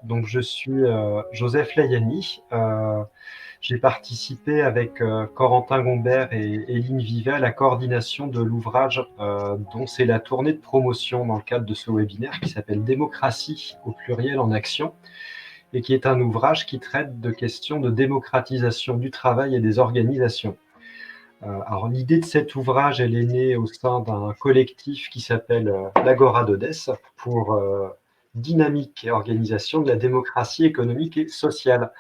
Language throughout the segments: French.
Donc, je suis Joseph Layani. J'ai participé avec Corentin Gombert et Éline Vivet à la coordination de l'ouvrage dont c'est la tournée de promotion dans le cadre de ce webinaire qui s'appelle Démocratie au pluriel en action et qui est un ouvrage qui traite de questions de démocratisation du travail et des organisations. Alors l'idée de cet ouvrage, elle est née au sein d'un collectif qui s'appelle l'Agora d'Odesse pour dynamique et organisation de la démocratie économique et sociale.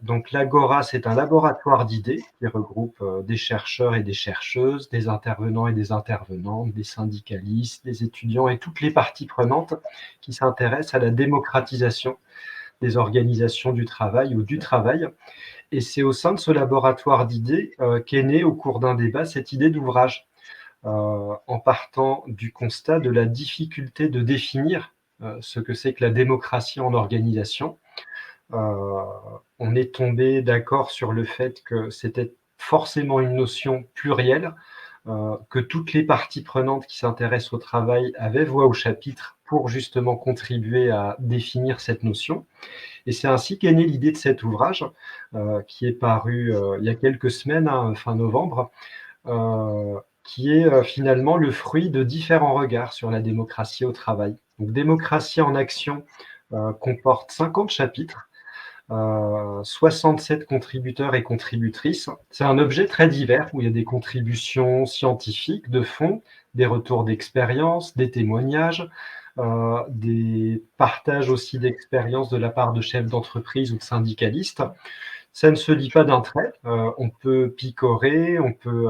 Donc l'Agora, c'est un laboratoire d'idées qui regroupe des chercheurs et des chercheuses, des intervenants et des intervenantes, des syndicalistes, des étudiants et toutes les parties prenantes qui s'intéressent à la démocratisation des organisations du travail ou du travail. Et c'est au sein de ce laboratoire d'idées qu'est née au cours d'un débat cette idée d'ouvrage, en partant du constat de la difficulté de définir ce que c'est que la démocratie en organisation. On est tombé d'accord sur le fait que c'était forcément une notion plurielle, que toutes les parties prenantes qui s'intéressent au travail avaient voix au chapitre pour justement contribuer à définir cette notion. Et c'est ainsi qu'est née l'idée de cet ouvrage, qui est paru il y a quelques semaines, hein, fin novembre, qui est finalement le fruit de différents regards sur la démocratie au travail. Donc, Démocratie en action comporte 50 chapitres, 67 contributeurs et contributrices. C'est un objet très divers où il y a des contributions scientifiques de fond, des retours d'expérience, des témoignages, des partages aussi d'expériences de la part de chefs d'entreprise ou de syndicalistes. Ça ne se lit pas d'un trait. On peut picorer, on peut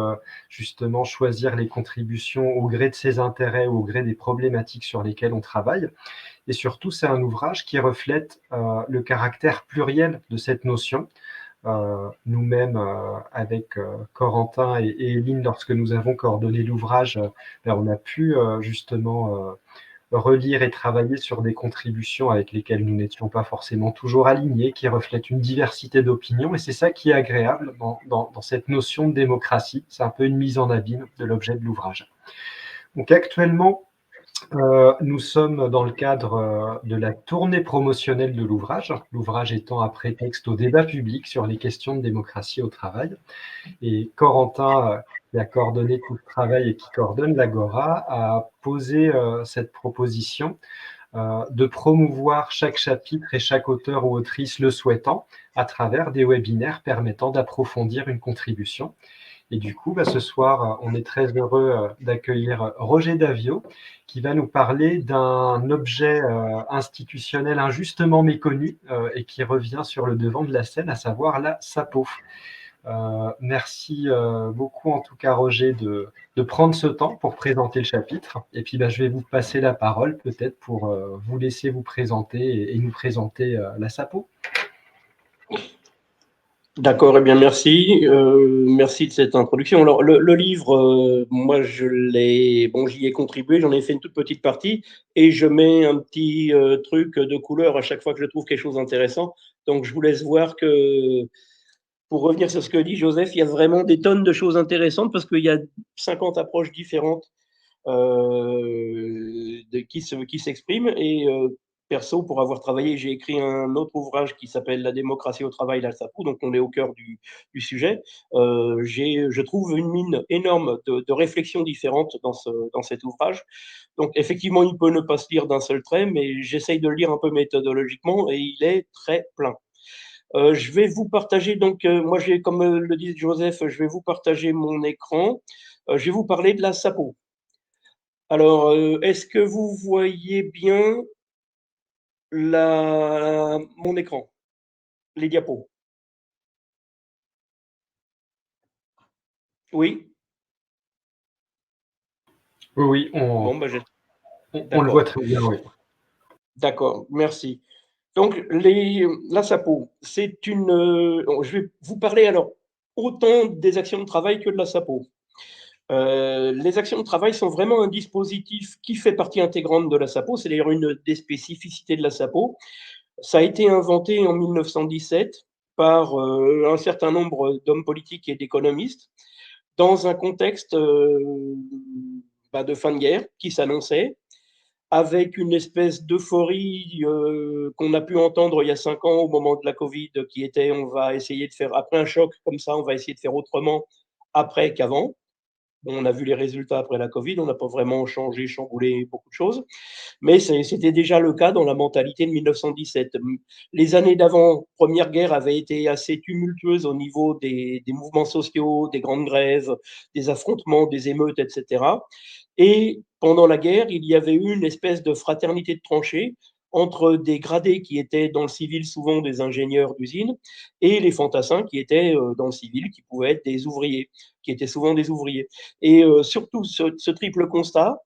justement choisir les contributions au gré de ses intérêts ou au gré des problématiques sur lesquelles on travaille. Et surtout, c'est un ouvrage qui reflète le caractère pluriel de cette notion. Nous-mêmes, avec Corentin et Éline, lorsque nous avons coordonné l'ouvrage, on a pu justement relire et travailler sur des contributions avec lesquelles nous n'étions pas forcément toujours alignés, qui reflètent une diversité d'opinions. Et c'est ça qui est agréable dans cette notion de démocratie. C'est un peu une mise en abîme de l'objet de l'ouvrage. Donc actuellement, nous sommes dans le cadre de la tournée promotionnelle de l'ouvrage étant un prétexte au débat public sur les questions de démocratie au travail. Et Corentin, qui a coordonné tout le travail et qui coordonne l'Agora, a posé cette proposition de promouvoir chaque chapitre et chaque auteur ou autrice le souhaitant à travers des webinaires permettant d'approfondir une contribution. Et du coup, ce soir, on est très heureux d'accueillir Roger Davio, qui va nous parler d'un objet institutionnel injustement méconnu et qui revient sur le devant de la scène, à savoir la SAPO. Merci beaucoup en tout cas Roger de prendre ce temps pour présenter le chapitre. Et puis je vais vous passer la parole peut-être pour vous laisser vous présenter et nous présenter la SAPO. D'accord, eh bien merci. Merci de cette introduction. Alors le livre, moi j'y ai contribué, j'en ai fait une toute petite partie et je mets un petit truc de couleur à chaque fois que je trouve quelque chose d'intéressant. Donc je vous laisse voir que, pour revenir sur ce que dit Joseph, il y a vraiment des tonnes de choses intéressantes parce qu'il y a 50 approches différentes qui s'expriment. Et perso, pour avoir travaillé, j'ai écrit un autre ouvrage qui s'appelle La démocratie au travail, la SAPO, donc on est au cœur du sujet. Je trouve une mine énorme de réflexions différentes dans cet ouvrage. Donc effectivement, il peut ne pas se lire d'un seul trait, mais j'essaye de le lire un peu méthodologiquement et il est très plein. Je vais vous partager, donc, moi, comme le dit Joseph, je vais vous partager mon écran. Je vais vous parler de la SAPO. Alors, est-ce que vous voyez bien mon écran, les diapos? Oui? Oui, Bon, on le voit d'accord. très bien, oui. D'accord, merci. Donc, la SAPO, je vais vous parler alors autant des actions de travail que de la SAPO. Les actions de travail sont vraiment un dispositif qui fait partie intégrante de la SAPO. C'est d'ailleurs une des spécificités de la SAPO. Ça a été inventé en 1917 par un certain nombre d'hommes politiques et d'économistes dans un contexte de fin de guerre qui s'annonçait. avec une espèce d'euphorie qu'on a pu entendre il y a 5 ans au moment de la Covid, qui était on va essayer de faire, après un choc comme ça, on va essayer de faire autrement après qu'avant. Bon, on a vu les résultats après la Covid, on n'a pas vraiment changé, chamboulé beaucoup de choses, mais c'était déjà le cas dans la mentalité de 1917. Les années d'avant, Première Guerre avaient été assez tumultueuses au niveau des mouvements sociaux, des grandes grèves, des affrontements, des émeutes, etc. Et pendant la guerre, il y avait eu une espèce de fraternité de tranchées entre des gradés qui étaient dans le civil, souvent des ingénieurs d'usine, et les fantassins qui étaient dans le civil, qui pouvaient être des ouvriers, qui étaient souvent des ouvriers. Et surtout, ce triple constat,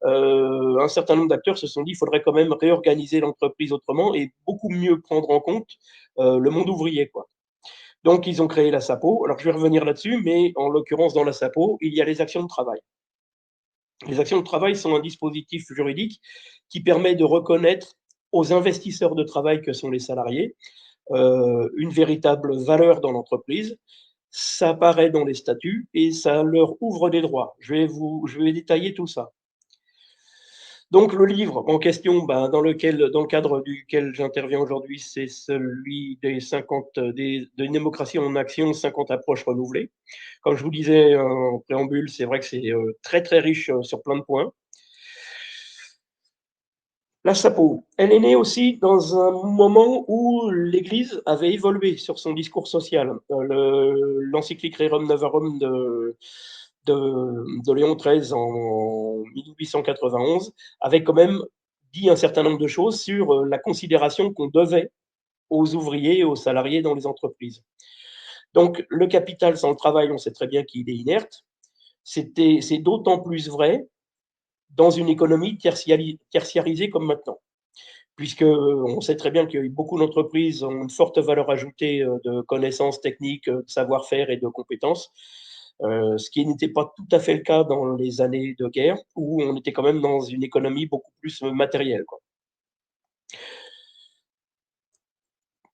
un certain nombre d'acteurs se sont dit qu'il faudrait quand même réorganiser l'entreprise autrement et beaucoup mieux prendre en compte le monde ouvrier, quoi. Donc, ils ont créé la SAPO. Alors, je vais revenir là-dessus, mais en l'occurrence, dans la SAPO, il y a les actions de travail. Les actions de travail sont un dispositif juridique qui permet de reconnaître aux investisseurs de travail que sont les salariés une véritable valeur dans l'entreprise. Ça apparaît dans les statuts et ça leur ouvre des droits. Je vais détailler tout ça. Donc le livre en question, dans le cadre duquel j'interviens aujourd'hui, c'est celui des 50 de démocratie en action, 50 approches renouvelées. Comme je vous disais en préambule, c'est vrai que c'est très très riche sur plein de points. La SAPO, elle est née aussi dans un moment où l'Église avait évolué sur son discours social. L'encyclique Rerum Novarum de Léon XIII en 1891 avait quand même dit un certain nombre de choses sur la considération qu'on devait aux ouvriers et aux salariés dans les entreprises. Donc, le capital sans le travail, on sait très bien qu'il est inerte. C'est d'autant plus vrai dans une économie tertiarisée comme maintenant, puisque on sait très bien que beaucoup d'entreprises ont une forte valeur ajoutée de connaissances techniques, de savoir-faire et de compétences, ce qui n'était pas tout à fait le cas dans les années de guerre, où on était quand même dans une économie beaucoup plus matérielle, quoi.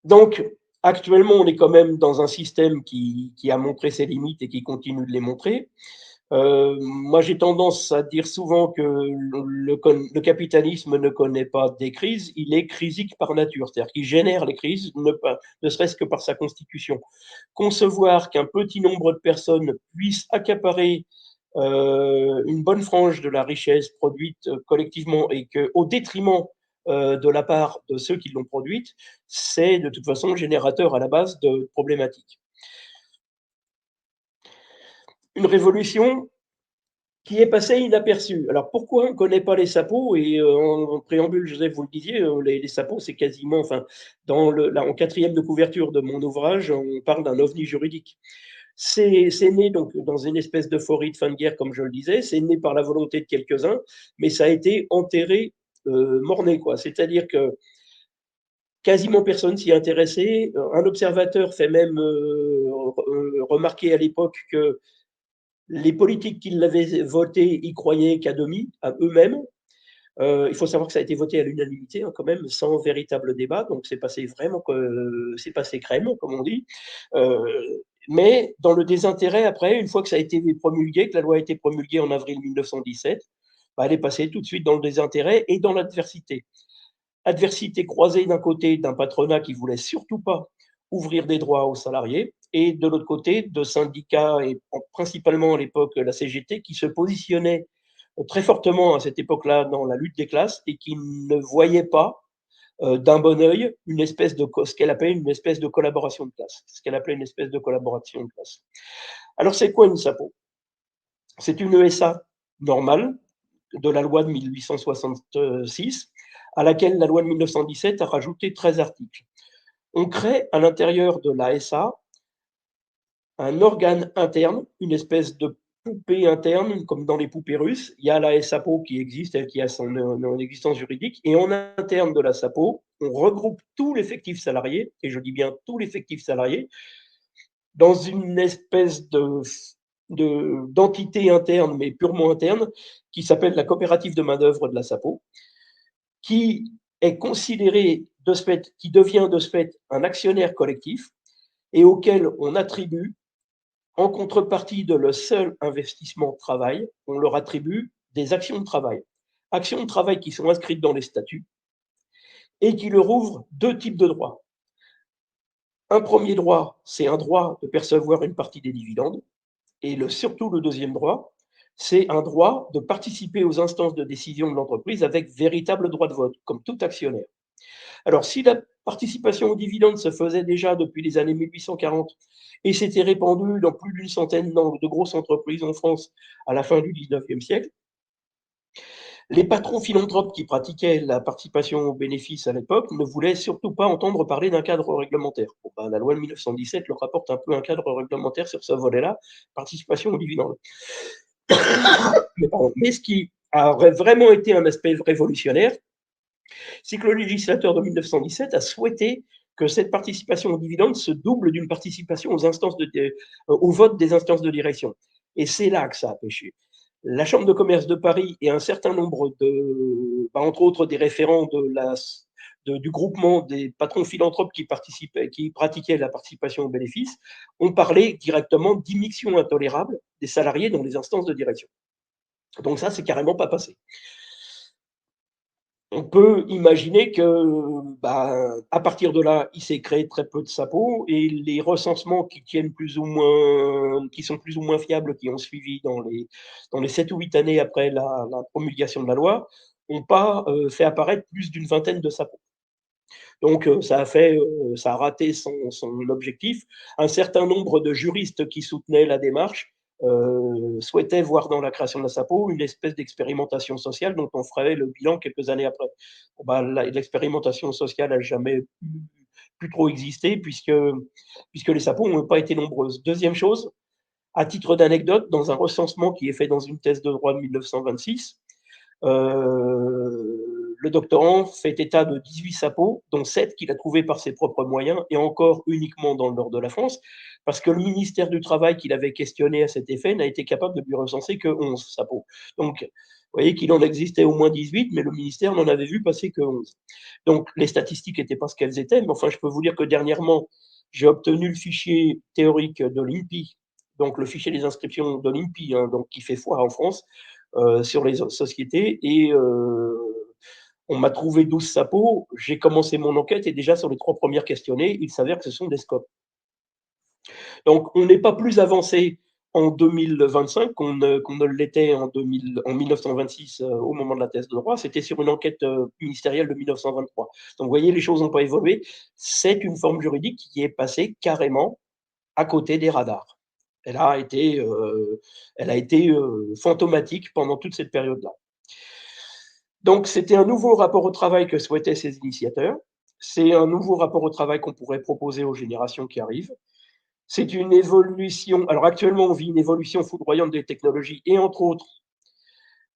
Donc, actuellement, on est quand même dans un système qui a montré ses limites et qui continue de les montrer. Moi, j'ai tendance à dire souvent que le capitalisme ne connaît pas des crises, il est crisique par nature, c'est-à-dire qu'il génère les crises, ne serait-ce que par sa constitution. Concevoir qu'un petit nombre de personnes puissent accaparer une bonne frange de la richesse produite collectivement et qu'au détriment de la part de ceux qui l'ont produite, c'est de toute façon générateur à la base de problématiques. Une révolution qui est passée inaperçue. Alors pourquoi on ne connaît pas les SAPO? Et en préambule, Joseph, vous le disiez, les SAPO, c'est quasiment, enfin, en quatrième de couverture de mon ouvrage, on parle d'un ovni juridique. C'est né donc dans une espèce d'euphorie de fin de guerre, comme je le disais. C'est né par la volonté de quelques-uns, mais ça a été enterré, mort-né, quoi. C'est-à-dire que quasiment personne s'y intéressait. Un observateur fait même remarquer à l'époque que les politiques qui l'avaient voté y croyaient qu'à demi, à eux-mêmes. Il faut savoir que ça a été voté à l'unanimité, hein, quand même, sans véritable débat. Donc c'est passé vraiment, c'est passé crème, comme on dit. Mais dans le désintérêt, après, une fois que ça a été promulgué, que la loi a été promulguée en avril 1917, elle est passée tout de suite dans le désintérêt et dans l'adversité. Adversité croisée d'un côté d'un patronat qui voulait surtout pas ouvrir des droits aux salariés et de l'autre côté de syndicats et principalement à l'époque la CGT qui se positionnait très fortement à cette époque-là dans la lutte des classes et qui ne voyait pas d'un bon œil une espèce de ce qu'elle appelait une espèce de collaboration de classe. Ce qu'elle appelait une espèce de collaboration de classe. Alors c'est quoi une SAPO? C'est une ESA normale de la loi de 1866 à laquelle la loi de 1917 a rajouté 13 articles. On crée à l'intérieur de la SA un organe interne, une espèce de poupée interne, comme dans les poupées russes. Il y a la SAPO qui existe, qui a son existence juridique, et en interne de la SAPO, on regroupe tout l'effectif salarié, et je dis bien tout l'effectif salarié, dans une espèce d'entité interne, mais purement interne, qui s'appelle la coopérative de main-d'œuvre de la SAPO, qui est considéré de ce fait, qui devient de ce fait un actionnaire collectif et auquel on attribue, en contrepartie de leur seul investissement de travail, on leur attribue des actions de travail. actions de travail qui sont inscrites dans les statuts et qui leur ouvrent deux types de droits. Un premier droit, c'est un droit de percevoir une partie des dividendes. Et surtout, le deuxième droit, c'est un droit de participer aux instances de décision de l'entreprise avec véritable droit de vote, comme tout actionnaire. Alors, si la participation aux dividendes se faisait déjà depuis les années 1840 et s'était répandue dans plus d'une centaine de grosses entreprises en France à la fin du 19e siècle, les patrons philanthropes qui pratiquaient la participation aux bénéfices à l'époque ne voulaient surtout pas entendre parler d'un cadre réglementaire. Bon, ben, la loi de 1917 leur apporte un peu un cadre réglementaire sur ce volet-là, participation aux dividendes. Mais ce qui a vraiment été un aspect révolutionnaire, c'est que le législateur de 1917 a souhaité que cette participation aux dividendes se double d'une participation au vote des instances de direction. Et c'est là que ça a pêché. La Chambre de commerce de Paris et un certain nombre entre autres des référents du groupement des patrons philanthropes qui pratiquaient la participation aux bénéfices, ont parlé directement d'immixtion intolérable des salariés dans les instances de direction. Donc ça, c'est carrément pas passé. On peut imaginer que, à partir de là, il s'est créé très peu de SAPO et les recensements qui sont plus ou moins fiables, qui ont suivi dans les 7 ou 8 années après la promulgation de la loi, n'ont pas fait apparaître plus d'une vingtaine de SAPO. Donc, ça a raté son objectif. Un certain nombre de juristes qui soutenaient la démarche souhaitaient voir dans la création de la SAPO une espèce d'expérimentation sociale dont on ferait le bilan quelques années après. L'expérimentation sociale n'a jamais pu trop existé puisque les SAPO n'ont pas été nombreuses. Deuxième chose, à titre d'anecdote, dans un recensement qui est fait dans une thèse de droit de 1926, le doctorant fait état de 18 SAPO, dont 7 qu'il a trouvés par ses propres moyens, et encore uniquement dans le nord de la France, parce que le ministère du Travail qu'il avait questionné à cet effet n'a été capable de lui recenser que 11 SAPO. Donc, vous voyez qu'il en existait au moins 18, mais le ministère n'en avait vu passer que 11. Donc, les statistiques n'étaient pas ce qu'elles étaient, mais enfin, je peux vous dire que dernièrement, j'ai obtenu le fichier théorique de l'INPI, donc le fichier des inscriptions de l'INPI, donc qui fait foi en France, sur les sociétés, et on m'a trouvé 12 SAPO. J'ai commencé mon enquête et déjà sur les 3 premières questionnées, il s'avère que ce sont des scopes. Donc, on n'est pas plus avancé en 2025 qu'on ne l'était en 1926 au moment de la thèse de droit. C'était sur une enquête ministérielle de 1923. Donc, vous voyez, les choses n'ont pas évolué. C'est une forme juridique qui est passée carrément à côté des radars. Elle a été fantomatique pendant toute cette période-là. Donc, c'était un nouveau rapport au travail que souhaitaient ces initiateurs. C'est un nouveau rapport au travail qu'on pourrait proposer aux générations qui arrivent. C'est une évolution. Alors, actuellement, on vit une évolution foudroyante des technologies et, entre autres,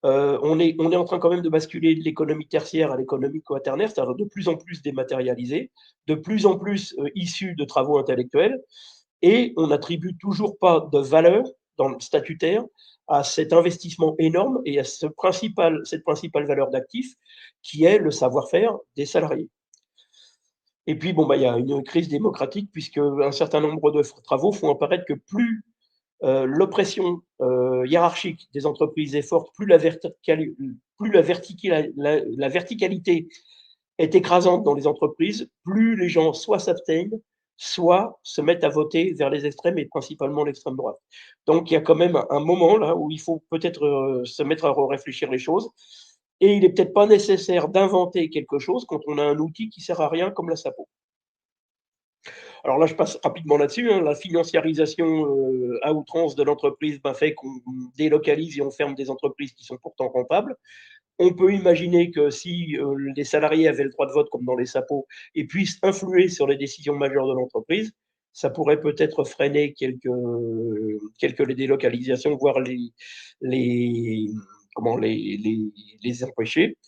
on est en train quand même de basculer de l'économie tertiaire à l'économie quaternaire, c'est-à-dire de plus en plus dématérialisée, de plus en plus issue de travaux intellectuels, et on n'attribue toujours pas de valeur dans le statutaire à cet investissement énorme et à cette principale valeur d'actif qui est le savoir-faire des salariés. Et puis, il y a une crise démocratique puisque un certain nombre de travaux font apparaître que plus l'oppression hiérarchique des entreprises est forte, plus la verticalité est écrasante dans les entreprises, plus les gens soit s'absteignent, soit se mettent à voter vers les extrêmes et principalement l'extrême droite. Donc il y a quand même un moment là où il faut peut-être se mettre à réfléchir les choses. Et il n'est peut-être pas nécessaire d'inventer quelque chose quand on a un outil qui ne sert à rien comme la SAPO. Alors là, je passe rapidement là-dessus. La financiarisation à outrance de l'entreprise fait qu'on délocalise et on ferme des entreprises qui sont pourtant rentables. On peut imaginer que si les salariés avaient le droit de vote, comme dans les SAPO, et puissent influer sur les décisions majeures de l'entreprise, ça pourrait peut-être freiner quelques délocalisations, voire les empêcher.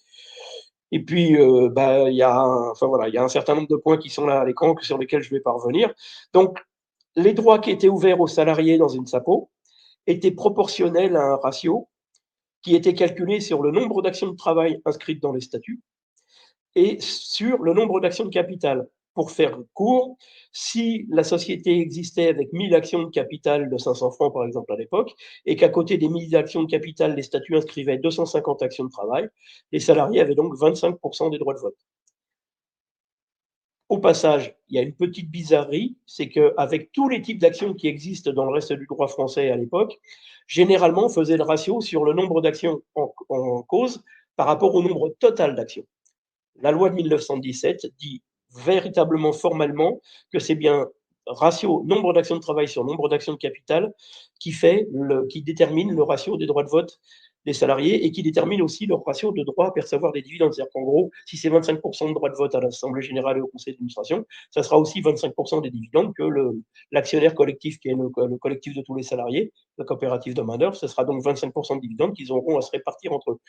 Et puis, il y a un certain nombre de points qui sont là à l'écran sur lesquels je vais parvenir. Donc, les droits qui étaient ouverts aux salariés dans une SAPO étaient proportionnels à un ratio qui était calculé sur le nombre d'actions de travail inscrites dans les statuts et sur le nombre d'actions de capital. pour faire court, si la société existait avec 1000 actions de capital de 500 francs, par exemple, à l'époque, et qu'à côté des 1000 actions de capital, les statuts inscrivaient 250 actions de travail, les salariés avaient donc 25% des droits de vote. Au passage, il y a une petite bizarrerie, c'est qu'avec tous les types d'actions qui existent dans le reste du droit français à l'époque, généralement, on faisait le ratio sur le nombre d'actions en cause par rapport au nombre total d'actions. La loi de 1917 dit véritablement formellement que c'est bien ratio nombre d'actions de travail sur nombre d'actions de capital qui détermine le ratio des droits de vote des salariés et qui détermine aussi leur ratio de droit à percevoir des dividendes. C'est-à-dire qu'en gros, si c'est 25% de droits de vote à l'Assemblée générale et au conseil d'administration, ça sera aussi 25% des dividendes que l'actionnaire collectif, qui est le collectif de tous les salariés, la coopérative de main-d'œuvre, ce sera donc 25% de dividendes qu'ils auront à se répartir entre eux.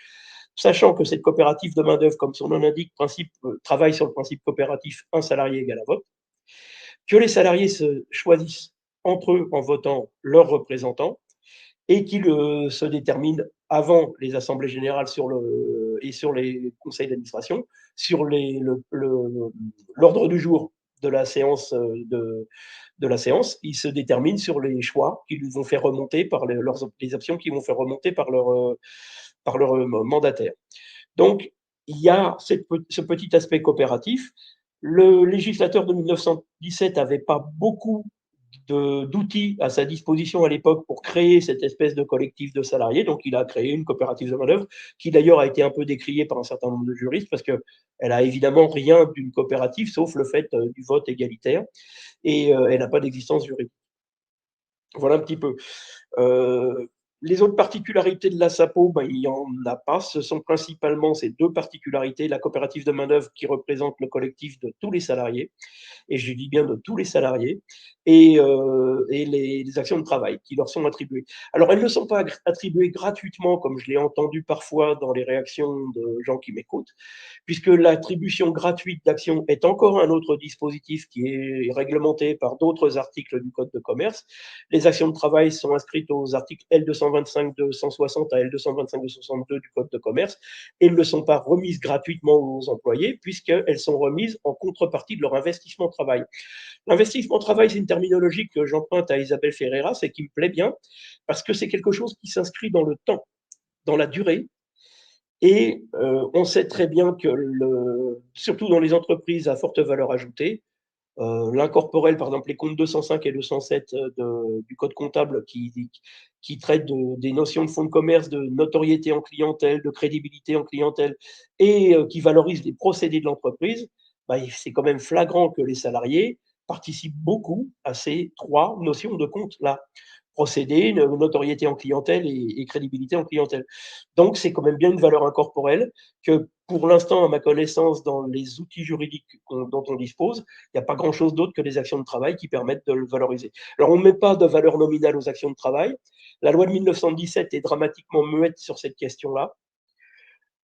Sachant que cette coopérative de main-d'œuvre, comme son nom l'indique, travaille sur le principe coopératif un salarié égale un vote, que les salariés se choisissent entre eux en votant leurs représentants et qu'ils se déterminent avant les assemblées générales et sur les conseils d'administration, sur l'ordre du jour de la séance ils se déterminent sur les choix qu'ils vont faire remonter par les options qu'ils vont faire remonter par leur mandataire. Donc, il y a ce petit aspect coopératif. Le législateur de 1917 n'avait pas beaucoup d'outils à sa disposition à l'époque pour créer cette espèce de collectif de salariés. Donc, il a créé une coopérative de main-d'œuvre qui, d'ailleurs, a été un peu décriée par un certain nombre de juristes parce qu'elle n'a évidemment rien d'une coopérative sauf le fait du vote égalitaire et elle n'a pas d'existence juridique. Voilà un petit peu. Les autres particularités de la SAPO, ben, il n'y en a pas. Ce sont principalement ces deux particularités. La coopérative de main-d'œuvre qui représente le collectif de tous les salariés, et je dis bien de tous les salariés, et les actions de travail qui leur sont attribuées. Alors, elles ne sont pas attribuées gratuitement, comme je l'ai entendu parfois dans les réactions de gens qui m'écoutent, puisque l'attribution gratuite d'actions est encore un autre dispositif qui est réglementé par d'autres articles du Code de commerce. Les actions de travail sont inscrites aux articles L225-260 à L225-262 du Code de commerce et ne sont pas remises gratuitement aux employés puisqu'elles sont remises en contrepartie de leur investissement travail. L'investissement travail, c'est une terminologie que j'emprunte à Isabelle Ferreira, c'est qui me plaît bien parce que c'est quelque chose qui s'inscrit dans le temps, dans la durée. Et on sait très bien que, surtout dans les entreprises à forte valeur ajoutée, l'incorporel, par exemple, les comptes 205 et 207 du Code comptable qui traitent des notions de fonds de commerce, de notoriété en clientèle, de crédibilité en clientèle, et qui valorisent les procédés de l'entreprise, bah, c'est quand même flagrant que les salariés participent beaucoup à ces trois notions de compte-là. Procédé, notoriété en clientèle et crédibilité en clientèle. Donc, c'est quand même bien une valeur incorporelle que, pour l'instant, à ma connaissance, dans les outils juridiques dont on dispose, il n'y a pas grand-chose d'autre que les actions de travail qui permettent de le valoriser. Alors, on ne met pas de valeur nominale aux actions de travail. La loi de 1917 est dramatiquement muette sur cette question-là.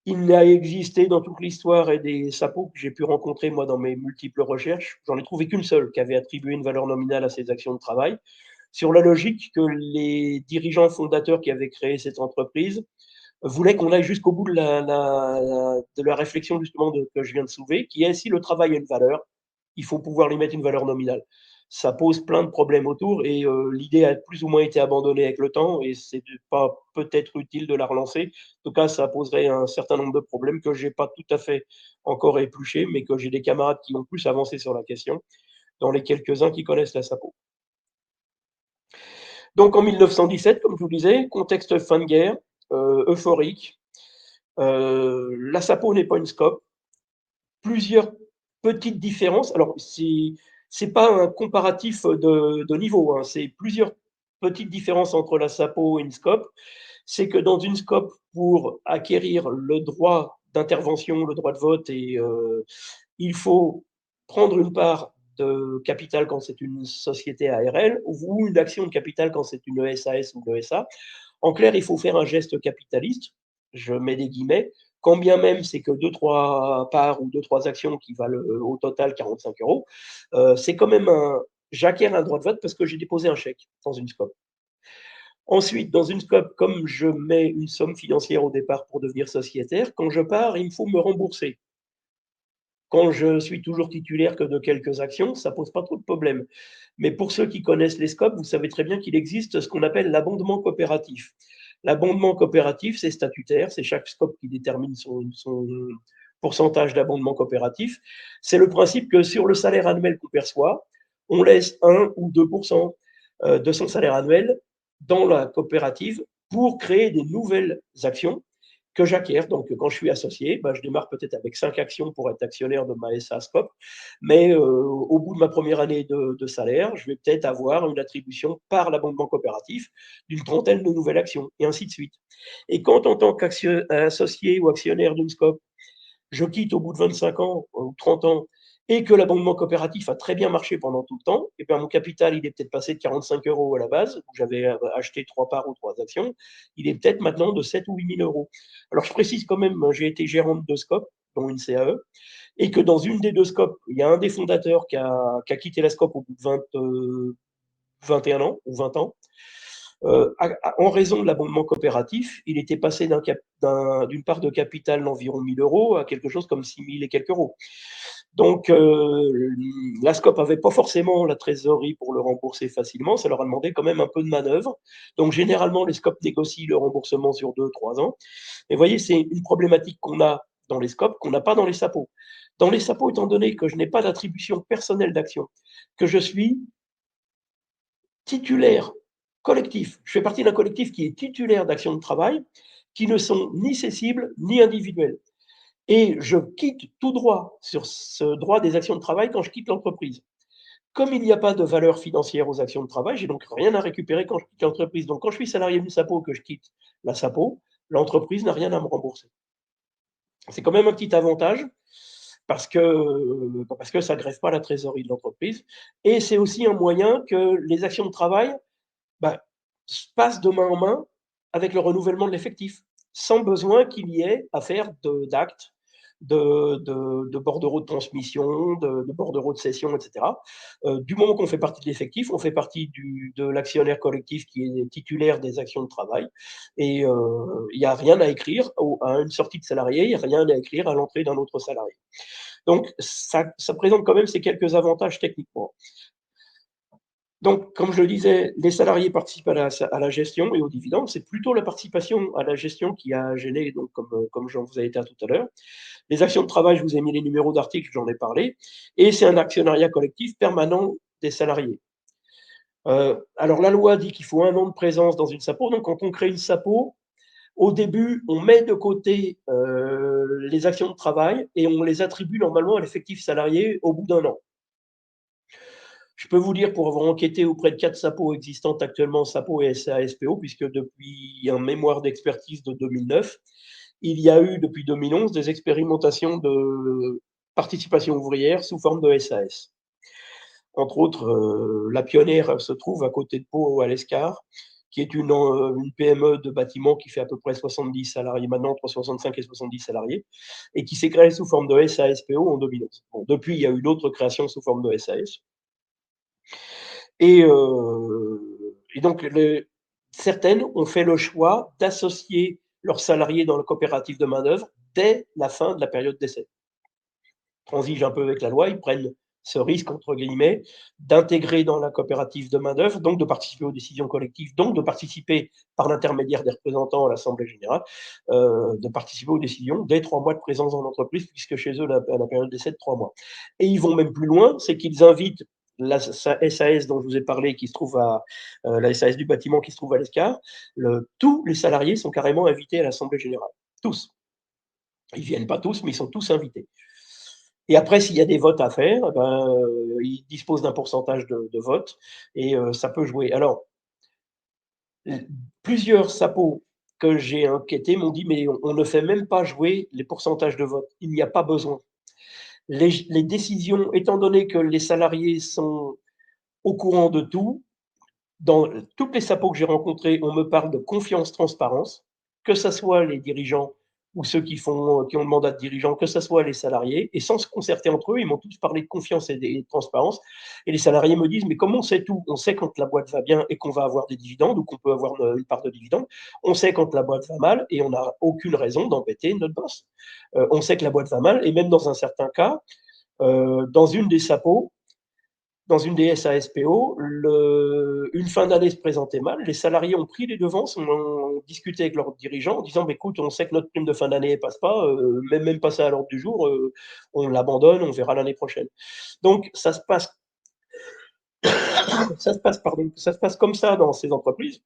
Il n'a existé dans toute l'histoire et des SAPO que j'ai pu rencontrer, moi, dans mes multiples recherches, j'en ai trouvé qu'une seule qui avait attribué une valeur nominale à ces actions de travail, sur la logique que les dirigeants fondateurs qui avaient créé cette entreprise voulaient qu'on aille jusqu'au bout de la réflexion justement que je viens de soulever, qui est si le travail a une valeur, il faut pouvoir lui mettre une valeur nominale. Ça pose plein de problèmes autour et l'idée a plus ou moins été abandonnée avec le temps et c'est pas peut-être utile de la relancer. En tout cas, ça poserait un certain nombre de problèmes que j'ai pas tout à fait encore épluchés, mais que j'ai des camarades qui ont plus avancé sur la question, dans les quelques-uns qui connaissent la SAPO. Donc en 1917, comme je vous disais, contexte fin de guerre, euphorique. La SAPO n'est pas une SCOP. Plusieurs petites différences. Alors, c'est pas un comparatif de niveau, hein, c'est plusieurs petites différences entre la SAPO et une SCOP. C'est que dans une SCOP, pour acquérir le droit d'intervention, le droit de vote, il faut prendre une part de capital quand c'est une société ARL ou une action de capital quand c'est une SAS ou une ESA. En clair, il faut faire un geste capitaliste, je mets des guillemets, quand bien même c'est que 2-3 parts ou 2-3 actions qui valent au total 45 €, c'est quand même j'acquiers un droit de vote parce que j'ai déposé un chèque dans une SCOP. Ensuite, dans une SCOP, comme je mets une somme financière au départ pour devenir sociétaire, quand je pars, il faut me rembourser. Quand je suis toujours titulaire que de quelques actions, ça pose pas trop de problèmes. Mais pour ceux qui connaissent les SCOP, vous savez très bien qu'il existe ce qu'on appelle l'abondement coopératif. L'abondement coopératif, c'est statutaire, c'est chaque SCOP qui détermine son pourcentage d'abondement coopératif. C'est le principe que sur le salaire annuel qu'on perçoit, on laisse 1 ou 2% de son salaire annuel dans la coopérative pour créer des nouvelles actions que j'acquiers. Donc, quand je suis associé, je démarre peut-être avec 5 actions pour être actionnaire de ma SA SCOP, mais au bout de ma première année de salaire, je vais peut-être avoir une attribution par l'abondement coopératif d'une trentaine de nouvelles actions, et ainsi de suite. Et quand, en tant qu'associé ou actionnaire d'une SCOP, je quitte au bout de 25 ans ou 30 ans et que l'abondement coopératif a très bien marché pendant tout le temps, et bien mon capital, il est peut-être passé de 45 € à la base, où j'avais acheté 3 parts ou 3 actions, il est peut-être maintenant de 7 ou 8 000 €. Alors je précise quand même, j'ai été gérant de 2 SCOP, dont une CAE, et que dans une des 2 SCOP, il y a un des fondateurs qui a quitté la SCOP au bout de 21 ans ou 20 ans, en raison de l'abondement coopératif, il était passé d'une part de capital d'environ 1 000 € à quelque chose comme 6 000 et quelques euros. Donc, la SCOP n'avait pas forcément la trésorerie pour le rembourser facilement, ça leur a demandé quand même un peu de manœuvre. Donc, généralement, les SCOP négocient le remboursement sur 2-3 ans. Mais vous voyez, c'est une problématique qu'on a dans les SCOP, qu'on n'a pas dans les SAPO. Dans les SAPO, étant donné que je n'ai pas d'attribution personnelle d'action, que je suis titulaire collectif. Je fais partie d'un collectif qui est titulaire d'actions de travail qui ne sont ni cessibles ni individuelles. Et je quitte tout droit sur ce droit des actions de travail quand je quitte l'entreprise. Comme il n'y a pas de valeur financière aux actions de travail, j'ai donc rien à récupérer quand je quitte l'entreprise. Donc quand je suis salarié d'une SAPO que je quitte la SAPO, l'entreprise n'a rien à me rembourser. C'est quand même un petit avantage parce que ça ne grève pas la trésorerie de l'entreprise. Et c'est aussi un moyen que les actions de travail se passe de main en main avec le renouvellement de l'effectif, sans besoin qu'il y ait à faire d'actes, de bordereaux de transmission, de bordereaux de cession, etc. Du moment qu'on fait partie de l'effectif, on fait partie de l'actionnaire collectif qui est titulaire des actions de travail. Et il n'y a rien à écrire à une sortie de salarié, il n'y a rien à écrire à l'entrée d'un autre salarié. Donc, ça présente quand même ces quelques avantages techniquement. Donc, comme je le disais, les salariés participent à la gestion et aux dividendes. C'est plutôt la participation à la gestion qui a gêné, donc, comme j'en vous ai été à tout à l'heure. Les actions de travail, je vous ai mis les numéros d'articles, j'en ai parlé. Et c'est un actionnariat collectif permanent des salariés. Alors, la loi dit qu'il faut 1 an de présence dans une SAPO. Donc, quand on crée une SAPO, au début, on met de côté les actions de travail et on les attribue normalement à l'effectif salarié au bout d'1 an. Je peux vous dire, pour avoir enquêté auprès de 4 SAPO existantes actuellement, SAPO et SASPO, puisque depuis un mémoire d'expertise de 2009, il y a eu depuis 2011 des expérimentations de participation ouvrière sous forme de SAS. Entre autres, la pionnière se trouve à côté de Pau, à l'Escar, qui est une PME de bâtiment qui fait à peu près 70 salariés maintenant, entre 65 et 70 salariés, et qui s'est créée sous forme de SASPO en 2011. Bon, depuis, il y a eu d'autres créations sous forme de SAS. Et donc, certaines ont fait le choix d'associer leurs salariés dans la coopérative de main-d'œuvre dès la fin de la période d'essai. Ils transigent un peu avec la loi, ils prennent ce risque, entre guillemets, d'intégrer dans la coopérative de main-d'œuvre, donc de participer aux décisions collectives, donc de participer par l'intermédiaire des représentants à l'Assemblée générale, de participer aux décisions dès 3 mois de présence dans l'entreprise, puisque chez eux, la période d'essai est de 3 mois. Et ils vont même plus loin, c'est qu'ils invitent la SAS dont je vous ai parlé, qui se trouve à la SAS du bâtiment qui se trouve à l'Escar, tous les salariés sont carrément invités à l'Assemblée générale. Tous. Ils ne viennent pas tous, mais ils sont tous invités. Et après, s'il y a des votes à faire, ils disposent d'un pourcentage de vote et ça peut jouer. Alors, plusieurs SAPO que j'ai enquêtés m'ont dit, mais on ne fait même pas jouer les pourcentages de vote. Il n'y a pas besoin. Les décisions, étant donné que les salariés sont au courant de tout, dans toutes les SAPO que j'ai rencontrées, on me parle de confiance, transparence, que ce soit les dirigeants ou ceux qui ont le mandat de dirigeant, que ce soit les salariés, et sans se concerter entre eux, ils m'ont tous parlé de confiance et de transparence. Et les salariés me disent, mais comment on sait tout? On sait quand la boîte va bien et qu'on va avoir des dividendes ou qu'on peut avoir une part de dividendes. On sait quand la boîte va mal et on n'a aucune raison d'embêter notre boss. On sait que la boîte va mal et même dans un certain cas, dans une des SAPO, dans une des SASPO, une fin d'année se présentait mal. Les salariés ont pris les devants, ont discuté avec leurs dirigeants en disant bah, écoute, on sait que notre prime de fin d'année ne passe pas, même pas ça à l'ordre du jour, on l'abandonne, on verra l'année prochaine. Donc ça se passe comme ça dans ces entreprises.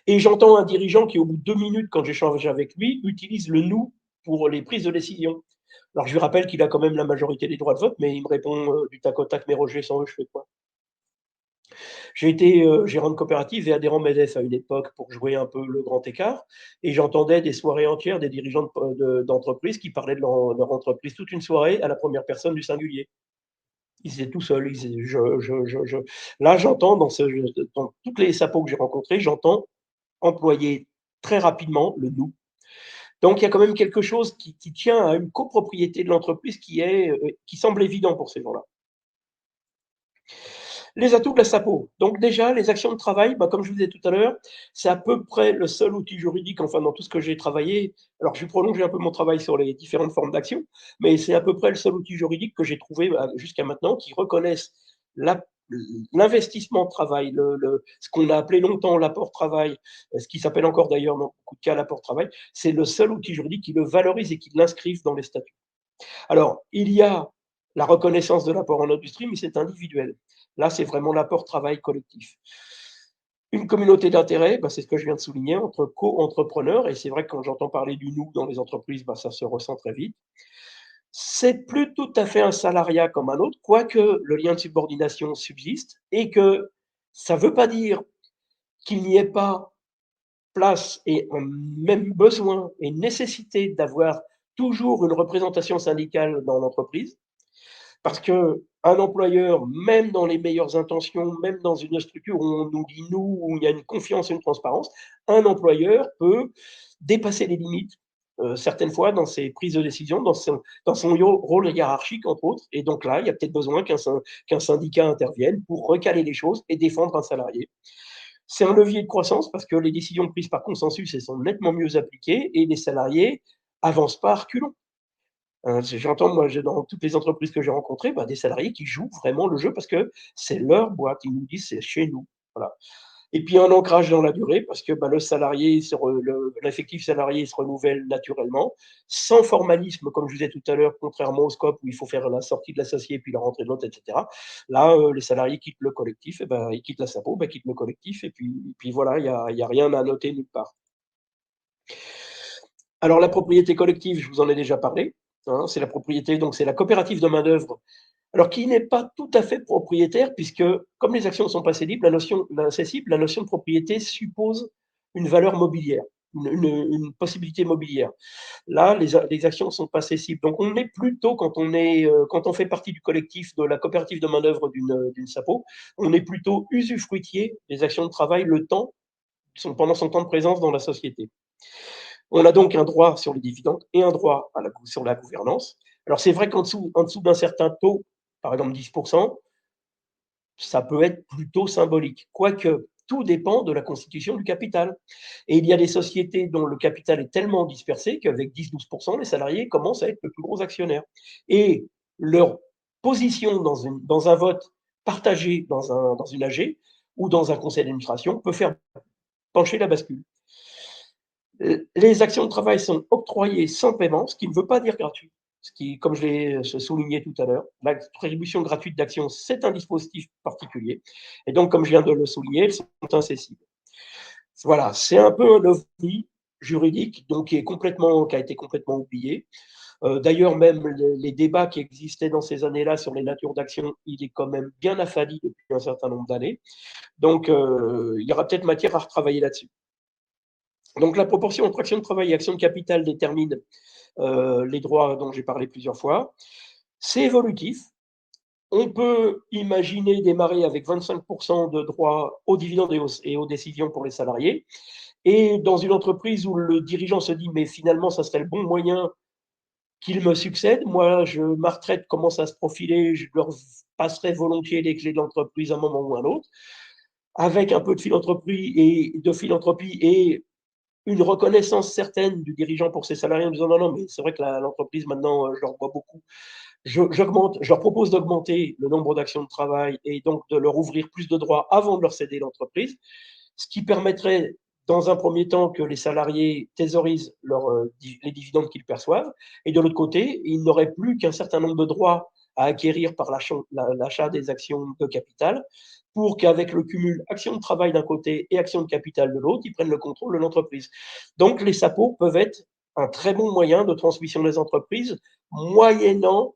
Et j'entends un dirigeant qui, au bout de 2 minutes, quand j'échange avec lui, utilise le nous pour les prises de décision. Alors je lui rappelle qu'il a quand même la majorité des droits de vote, mais il me répond du tac au tac, mais Roger, sans eux, je fais quoi? J'ai été gérant de coopérative et adhérent MEDEF à une époque pour jouer un peu le grand écart. Et j'entendais des soirées entières des dirigeants d'entreprises qui parlaient de leur entreprise toute une soirée à la première personne du singulier. Ils étaient tout seuls. Là, j'entends dans toutes les SAPO que j'ai rencontrés, j'entends employer très rapidement le nous. Donc, il y a quand même quelque chose qui tient à une copropriété de l'entreprise qui semble évident pour ces gens-là. Les atouts de la SAPO. Donc déjà, les actions de travail, bah, comme je vous disais tout à l'heure, c'est à peu près le seul outil juridique, enfin dans tout ce que j'ai travaillé. Alors, je vais prolonger un peu mon travail sur les différentes formes d'action, mais c'est à peu près le seul outil juridique que j'ai trouvé jusqu'à maintenant qui reconnaisse l'investissement de travail, ce qu'on a appelé longtemps l'apport travail, ce qui s'appelle encore d'ailleurs dans beaucoup de cas l'apport travail, c'est le seul outil juridique qui le valorise et qui l'inscrive dans les statuts. Alors, il y a la reconnaissance de l'apport en industrie, mais c'est individuel. Là, c'est vraiment l'apport travail collectif. Une communauté d'intérêt, bah, c'est ce que je viens de souligner, entre co-entrepreneurs, et c'est vrai que quand j'entends parler du nous dans les entreprises, bah, ça se ressent très vite. C'est plus tout à fait un salariat comme un autre, quoique le lien de subordination subsiste, et que ça ne veut pas dire qu'il n'y ait pas place et même besoin et nécessité d'avoir toujours une représentation syndicale dans l'entreprise. Parce qu'un employeur, même dans les meilleures intentions, même dans une structure où on nous dit nous, où il y a une confiance et une transparence, un employeur peut dépasser les limites, certaines fois, dans ses prises de décision, dans son rôle hiérarchique, entre autres. Et donc là, il y a peut-être besoin qu'un syndicat intervienne pour recaler les choses et défendre un salarié. C'est un levier de croissance parce que les décisions prises par consensus, elles sont nettement mieux appliquées et les salariés avancent pas à reculons. J'entends, moi, dans toutes les entreprises que j'ai rencontrées, bah, des salariés qui jouent vraiment le jeu parce que c'est leur boîte. Ils nous disent c'est chez nous. Voilà. Et puis un ancrage dans la durée parce que bah, l'effectif salarié se renouvelle naturellement, sans formalisme, comme je vous disais tout à l'heure, contrairement au scope où il faut faire la sortie de l'associé puis la rentrée de l'autre, etc. Là, les salariés quittent le collectif, et ben, ils quittent la SAPO, ben, quittent le collectif, et puis voilà, il y a rien à noter nulle part. Alors la propriété collective, je vous en ai déjà parlé. Hein, c'est la propriété, donc c'est la coopérative de main-d'œuvre. Alors qui n'est pas tout à fait propriétaire, puisque comme les actions ne sont pas cédibles, la notion de propriété suppose une valeur mobilière, une possibilité mobilière. Là, les actions ne sont pas cessibles. Donc on est plutôt, quand on fait partie du collectif de la coopérative de main-d'œuvre d'une SAPO, on est plutôt usufruitier des actions de travail le temps, pendant son temps de présence dans la société. On a donc un droit sur les dividendes et un droit sur la gouvernance. Alors c'est vrai qu'en dessous d'un certain taux, par exemple 10%, ça peut être plutôt symbolique. Quoique, tout dépend de la constitution du capital. Et il y a des sociétés dont le capital est tellement dispersé qu'avec 10-12%, les salariés commencent à être le plus gros actionnaire. Et leur position dans un vote partagé dans une AG ou dans un conseil d'administration peut faire pencher la bascule. Les actions de travail sont octroyées sans paiement, ce qui ne veut pas dire gratuit. Ce qui, comme je l'ai souligné tout à l'heure, l'attribution gratuite d'actions, c'est un dispositif particulier. Et donc, comme je viens de le souligner, elles sont incessibles. Voilà, c'est un peu un ovni juridique donc, qui a été complètement oublié. D'ailleurs, même les débats qui existaient dans ces années-là sur les natures d'actions, il est quand même bien affadi depuis un certain nombre d'années. Donc, il y aura peut-être matière à retravailler là-dessus. Donc, la proportion entre action de travail et action de capital détermine les droits dont j'ai parlé plusieurs fois. C'est évolutif. on peut imaginer démarrer avec 25% de droits aux dividendes et aux décisions pour les salariés. Et dans une entreprise où le dirigeant se dit, mais finalement, ça serait le bon moyen qu'il me succède. Moi, ma retraite commence à se profiler, je leur passerai volontiers les clés de l'entreprise à un moment ou à un autre, avec un peu de philanthropie et une reconnaissance certaine du dirigeant pour ses salariés en disant non, non, mais c'est vrai que l'entreprise, maintenant, je leur vois beaucoup. Je leur propose d'augmenter le nombre d'actions de travail et donc de leur ouvrir plus de droits avant de leur céder l'entreprise, ce qui permettrait, dans un premier temps, que les salariés thésaurisent les dividendes qu'ils perçoivent, et de l'autre côté, ils n'auraient plus qu'un certain nombre de droits à acquérir par l'achat des actions de capital, pour qu'avec le cumul action de travail d'un côté et action de capital de l'autre, ils prennent le contrôle de l'entreprise. Donc les SAPO peuvent être un très bon moyen de transmission des entreprises, moyennant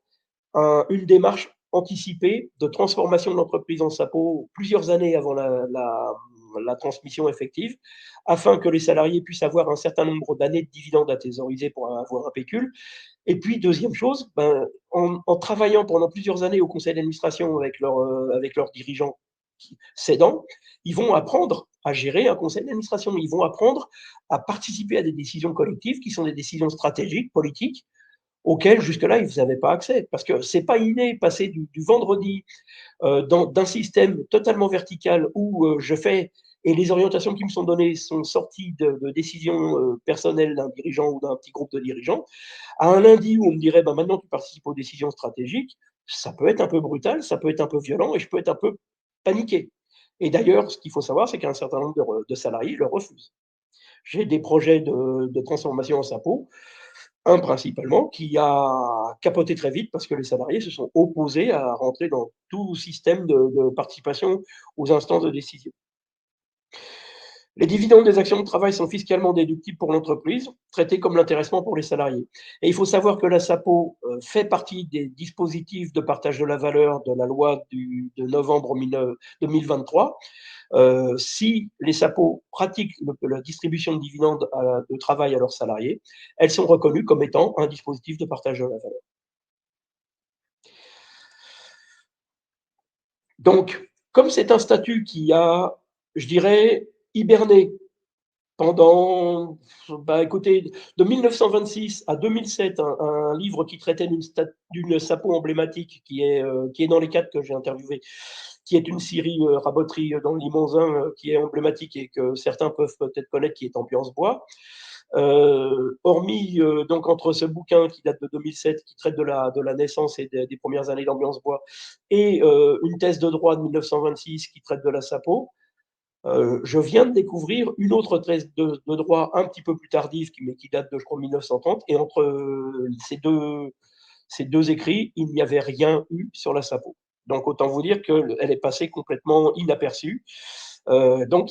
une démarche anticipée de transformation de l'entreprise en SAPO plusieurs années avant la transmission effective, afin que les salariés puissent avoir un certain nombre d'années de dividendes à thésauriser pour avoir un pécule. Et puis, deuxième chose, en travaillant pendant plusieurs années au conseil d'administration avec leurs dirigeants cédants, ils vont apprendre à gérer un conseil d'administration. Ils vont apprendre à participer à des décisions collectives qui sont des décisions stratégiques, politiques, auxquelles jusque-là, ils n'avaient pas accès. Parce que ce n'est pas inné passer du vendredi d'un système totalement vertical où je fais et les orientations qui me sont données sont sorties de décisions personnelles d'un dirigeant ou d'un petit groupe de dirigeants, à un lundi où on me dirait maintenant tu participes aux décisions stratégiques, ça peut être un peu brutal, ça peut être un peu violent et je peux être un peu paniqué. Et d'ailleurs, ce qu'il faut savoir, c'est qu'un certain nombre de salariés le refusent. J'ai des projets de transformation en SAPO, un principalement, qui a capoté très vite parce que les salariés se sont opposés à rentrer dans tout système de participation aux instances de décision. Les dividendes des actions de travail sont fiscalement déductibles pour l'entreprise, traités comme l'intéressement pour les salariés. Et il faut savoir que la SAPO fait partie des dispositifs de partage de la valeur de la loi de novembre 2023. Si les SAPO pratiquent la distribution de dividendes de travail à leurs salariés, elles sont reconnues comme étant un dispositif de partage de la valeur. Donc, comme c'est un statut qui a, je dirais, hiberné pendant, écoutez, de 1926 à 2007, un livre qui traitait d'une SAPO emblématique qui est dans les 4 que j'ai interviewés, qui est une Syrie raboterie dans le Limousin qui est emblématique et que certains peuvent peut-être connaître, qui est Ambiance Bois. Hormis donc entre ce bouquin qui date de 2007, qui traite de la naissance et des premières années d'Ambiance Bois, et une thèse de droit de 1926 qui traite de la SAPO, je viens de découvrir une autre thèse de droit un petit peu plus tardive, mais qui date de, je crois, 1930, et entre ces deux écrits, il n'y avait rien eu sur la SAPO. Donc, autant vous dire qu'elle est passée complètement inaperçue. Donc,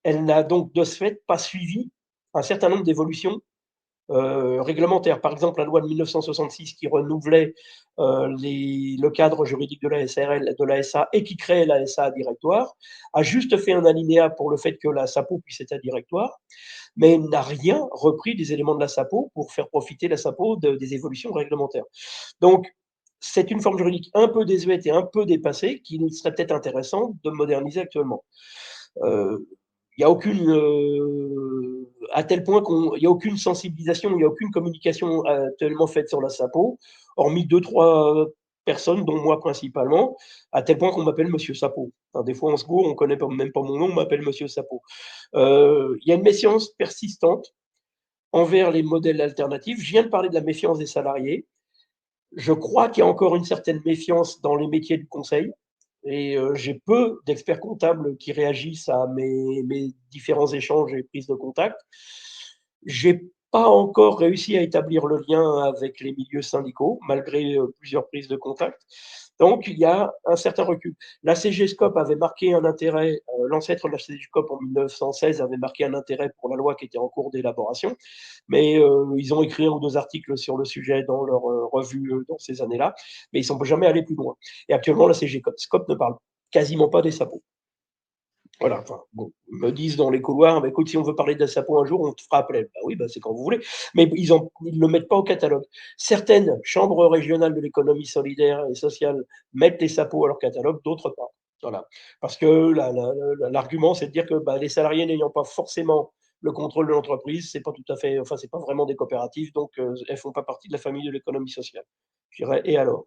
elle n'a donc de ce fait pas suivi un certain nombre d'évolutions réglementaires. Par exemple, la loi de 1966 qui renouvelait le cadre juridique de la SARL, de la SA, et qui créait la SA à directoire, a juste fait un alinéa pour le fait que la SAPO puisse être à directoire, mais n'a rien repris des éléments de la SAPO pour faire profiter la SAPO des évolutions réglementaires. Donc, c'est une forme juridique un peu désuète et un peu dépassée qu'il serait peut-être intéressant de moderniser actuellement. Il n'y a aucune, à tel point qu'il n'y a aucune sensibilisation, il n'y a aucune communication actuellement faite sur la SAPO, hormis 2-3 personnes, dont moi principalement, à tel point qu'on m'appelle Monsieur Sapo. Alors, des fois, en secours, on ne connaît même pas mon nom, on m'appelle Monsieur Sapo. Il y a une méfiance persistante envers les modèles alternatifs. Je viens de parler de la méfiance des salariés. Je crois qu'il y a encore une certaine méfiance dans les métiers du conseil. Et j'ai peu d'experts comptables qui réagissent à mes différents échanges et prises de contact. J'ai pas encore réussi à établir le lien avec les milieux syndicaux, malgré plusieurs prises de contact. Donc, il y a un certain recul. La CGSCOP avait marqué un intérêt, l'ancêtre de la CGSCOP en 1916 avait marqué un intérêt pour la loi qui était en cours d'élaboration, mais ils ont écrit 1 ou 2 articles sur le sujet dans leur revue dans ces années-là, mais ils ne sont jamais allés plus loin. Et actuellement, la CGSCOP ne parle quasiment pas des SAPO. Voilà, enfin, bon, ils me disent dans les couloirs, bah, écoute, si on veut parler de la SAPO un jour, on te fera appeler. Bah oui, bah, c'est quand vous voulez. Mais ils ne le mettent pas au catalogue. Certaines chambres régionales de l'économie solidaire et sociale mettent les SAPO à leur catalogue, d'autres pas. Voilà. Parce que l'argument, c'est de dire que bah, les salariés n'ayant pas forcément le contrôle de l'entreprise, c'est pas tout à fait, enfin, c'est pas vraiment des coopératives, donc elles font pas partie de la famille de l'économie sociale. Je dirais, et alors?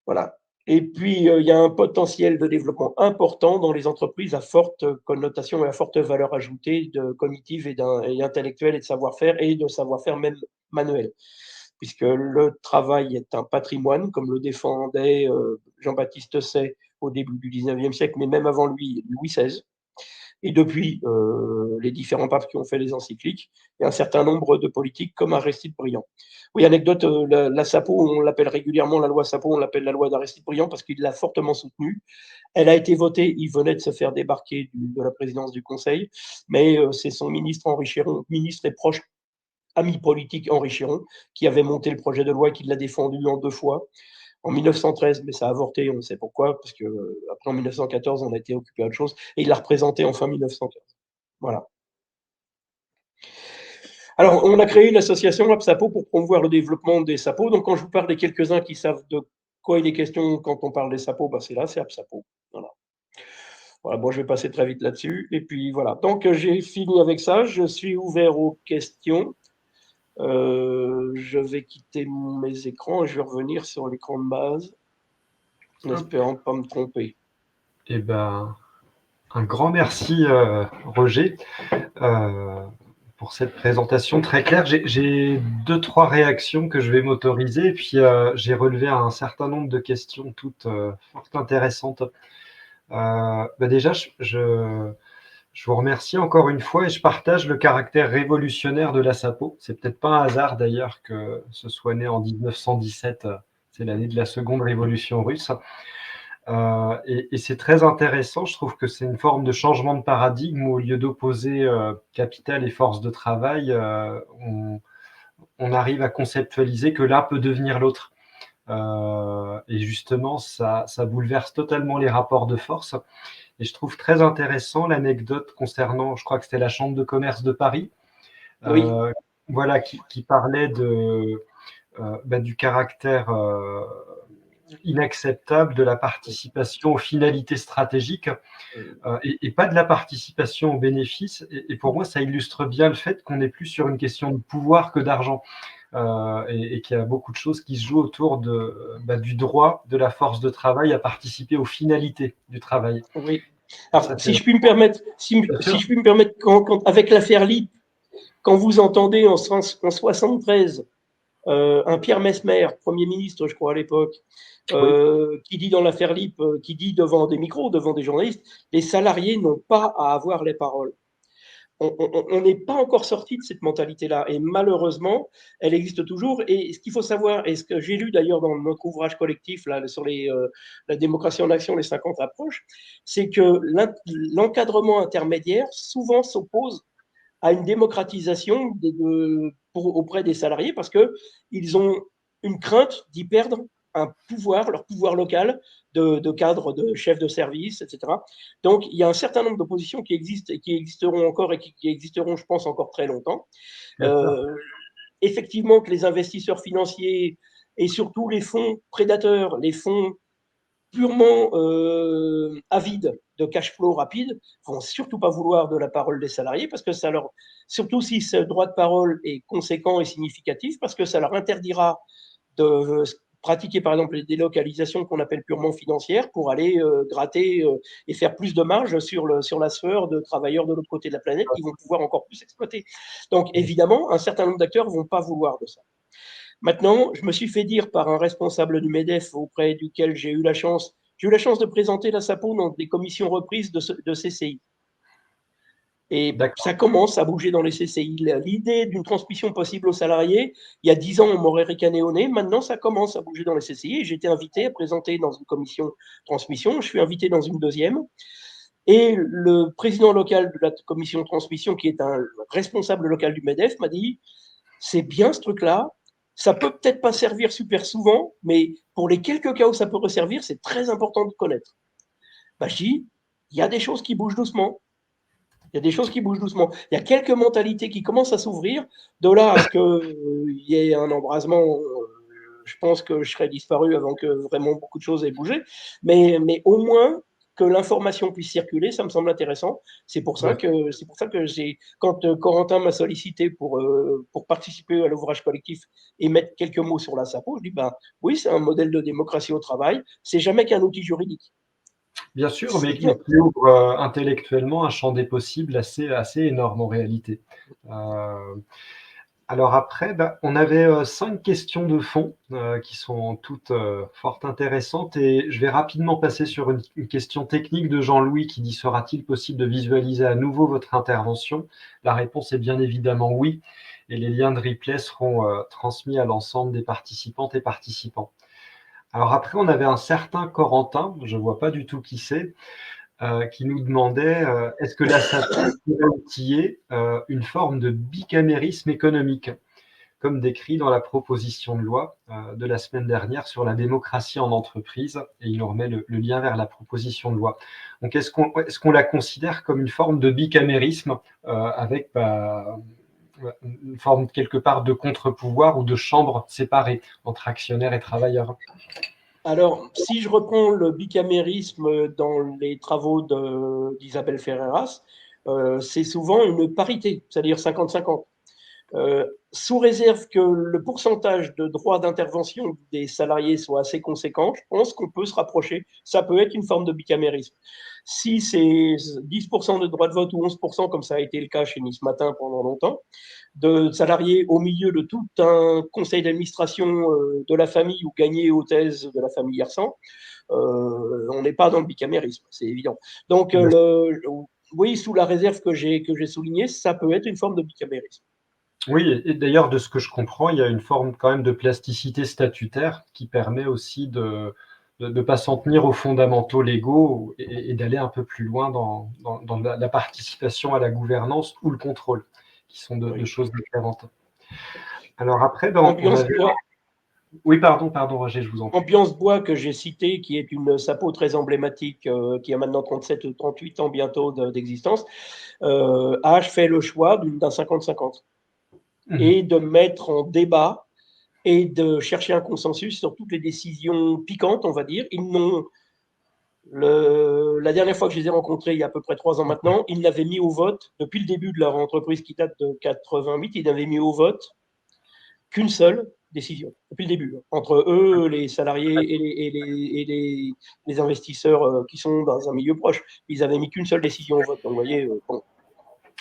Voilà. Et puis, il y a un potentiel de développement important dans les entreprises à forte connotation et à forte valeur ajoutée cognitive et intellectuelle et de savoir-faire et de savoir-faire même manuel. Puisque le travail est un patrimoine, comme le défendait Jean-Baptiste Say au début du 19e siècle, mais même avant lui, Louis XVI. Et depuis les différents papes qui ont fait les encycliques, et un certain nombre de politiques comme Aristide Briand. Oui, anecdote, la SAPO, on l'appelle régulièrement la loi SAPO, on l'appelle la loi d'Aristide Briand parce qu'il l'a fortement soutenue. Elle a été votée, il venait de se faire débarquer de la présidence du Conseil, mais c'est son ministre Henri Chéron, ministre et proche ami politique Henri Chéron, qui avait monté le projet de loi et qui l'a défendu en 2 fois en 1913, mais ça a avorté, on sait pourquoi, parce que après en 1914, on a été occupé à autre chose, et il l'a représenté en fin 1915. Voilà. Alors, on a créé une association APSAPO pour promouvoir le développement des SAPO. Donc, quand je vous parle des quelques-uns qui savent de quoi il est question quand on parle des SAPO, bah, c'est là, c'est APSAPO. Voilà. Voilà, bon, je vais passer très vite là-dessus. Et puis voilà. Donc, j'ai fini avec ça. Je suis ouvert aux questions. Je vais quitter mes écrans et je vais revenir sur l'écran de base, en espérant ne pas me tromper. Eh ben, un grand merci, Roger, euh, pour cette présentation très claire. J'ai 2, 3 réactions que je vais m'autoriser, et puis j'ai relevé un certain nombre de questions toutes fort intéressantes. Déjà, je vous remercie encore une fois et je partage le caractère révolutionnaire de la SAPO. C'est peut-être pas un hasard d'ailleurs que ce soit né en 1917, c'est l'année de la seconde révolution russe. Et c'est très intéressant, je trouve que c'est une forme de changement de paradigme où au lieu d'opposer capital et force de travail, on arrive à conceptualiser que l'un peut devenir l'autre. Et justement, ça bouleverse totalement les rapports de force. Et je trouve très intéressant l'anecdote concernant, je crois que c'était la Chambre de commerce de Paris, Oui, voilà, qui parlait du caractère inacceptable de la participation aux finalités stratégiques et pas de la participation aux bénéfices. Et pour moi, ça illustre bien le fait qu'on n'est plus sur une question de pouvoir que d'argent. Et qu'il y a beaucoup de choses qui se jouent autour du droit de la force de travail à participer aux finalités du travail. oui. Ça, Alors, c'est si je puis me permettre, bien si sûr. je puis me permettre, avec l'affaire LIP, quand vous entendez en 73 un Pierre Messmer, Premier ministre, je crois, à l'époque, Oui, qui dit dans l'affaire LIP, qui dit devant des micros, devant des journalistes, les salariés n'ont pas à avoir les paroles. On n'est pas encore sorti de cette mentalité-là. Et malheureusement, elle existe toujours. Et ce qu'il faut savoir, et ce que j'ai lu d'ailleurs dans notre ouvrage collectif là, sur la démocratie en action, les 50 approches, c'est que l'encadrement intermédiaire souvent s'oppose à une démocratisation auprès des salariés parce qu'ils ont une crainte d'y perdre un pouvoir, leur pouvoir local de cadre, de chef de service, etc. Donc, il y a un certain nombre d'oppositions qui existent et qui existeront encore et qui existeront, je pense, encore très longtemps. bien sûr. Euh, Effectivement, que les investisseurs financiers et surtout les fonds prédateurs, les fonds purement avides de cash flow rapide vont surtout pas vouloir de la parole des salariés parce que ça leur, surtout si ce droit de parole est conséquent et significatif, parce que ça leur interdira de pratiquer par exemple les délocalisations qu'on appelle purement financières pour aller gratter et faire plus de marge sur la sueur de travailleurs de l'autre côté de la planète qui vont pouvoir encore plus exploiter. Donc évidemment, un certain nombre d'acteurs vont pas vouloir de ça. Maintenant, je me suis fait dire par un responsable du MEDEF auprès duquel j'ai eu la chance de présenter la SAPO dans des commissions reprises de CCI. Et D'accord. ça commence à bouger dans les CCI. L'idée d'une transmission possible aux salariés, il y a 10 ans, on m'aurait ricané au nez. Maintenant, ça commence à bouger dans les CCI. J'ai été invité à présenter dans une commission transmission. Je suis invité dans une deuxième. Et le président local de la commission transmission, qui est un responsable local du MEDEF, m'a dit c'est bien ce truc-là. Ça peut peut-être pas servir super souvent, mais pour les quelques cas où ça peut resservir, c'est très important de connaître. Bah, je dis, il y a des choses qui bougent doucement. Il y a des choses qui bougent doucement. Il y a quelques mentalités qui commencent à s'ouvrir. De là à ce qu'il y ait un embrasement, je pense que je serais disparu avant que vraiment beaucoup de choses aient bougé. Mais au moins que l'information puisse circuler, ça me semble intéressant. C'est pour ça que quand Corentin m'a sollicité pour participer à l'ouvrage collectif et mettre quelques mots sur la SAPO, je dis ben oui, c'est un modèle de démocratie au travail. C'est jamais qu'un outil juridique. Bien sûr, mais C'est qui que ouvre intellectuellement un champ des possibles assez énorme en réalité. Euh, alors après, on avait 5 questions de fond qui sont toutes fort intéressantes et je vais rapidement passer sur une question technique de Jean-Louis qui dit: sera-t-il possible de visualiser à nouveau votre intervention? La réponse est bien évidemment oui et les liens de replay seront transmis à l'ensemble des participantes et participants. Alors après, on avait un certain Corentin, je ne vois pas du tout qui c'est, qui nous demandait est-ce que la SAPO pourrait outiller une forme de bicamérisme économique, comme décrit dans la proposition de loi de la semaine dernière sur la démocratie en entreprise, et il nous remet le lien vers la proposition de loi. Donc est-ce qu'on la considère comme une forme de bicamérisme avec une forme quelque part de contre-pouvoir ou de chambre séparée entre actionnaires et travailleurs? Alors, si je reprends le bicamérisme dans les travaux d'Isabelle Ferreras, c'est souvent une parité, c'est-à-dire 50-50. Sous réserve que le pourcentage de droits d'intervention des salariés soit assez conséquent, je pense qu'on peut se rapprocher. Ça peut être une forme de bicamérisme. Si c'est 10% de droits de vote ou 11%, comme ça a été le cas chez Nice Matin pendant longtemps, de salariés au milieu de tout un conseil d'administration de la famille ou gagné aux thèses de la famille Yersan, on n'est pas dans le bicamérisme, c'est évident. Donc, oui, sous la réserve que j'ai soulignée, ça peut être une forme de bicamérisme. Oui, et d'ailleurs, de ce que je comprends, il y a une forme quand même de plasticité statutaire qui permet aussi de ne pas s'en tenir aux fondamentaux légaux et d'aller un peu plus loin dans la participation à la gouvernance ou le contrôle, qui sont deux Oui. choses différentes. Alors après, on Ambiance avait... bois, Oui, pardon, Roger, je vous en prie. Ambiance bois que j'ai cité, qui est une SAPO très emblématique, qui a maintenant 37 ou 38 ans bientôt d'existence, a fait le choix d'un 50-50 Mhm. et de mettre en débat et de chercher un consensus sur toutes les décisions piquantes, on va dire. La dernière fois que je les ai rencontrés, il y a à peu près 3 ans maintenant, ils l'avaient mis au vote, depuis le début de leur entreprise qui date de 88, ils n'avaient mis au vote qu'une seule décision, depuis le début, entre eux, les salariés les investisseurs qui sont dans un milieu proche. Ils avaient mis qu'une seule décision au vote. Donc, vous voyez, bon.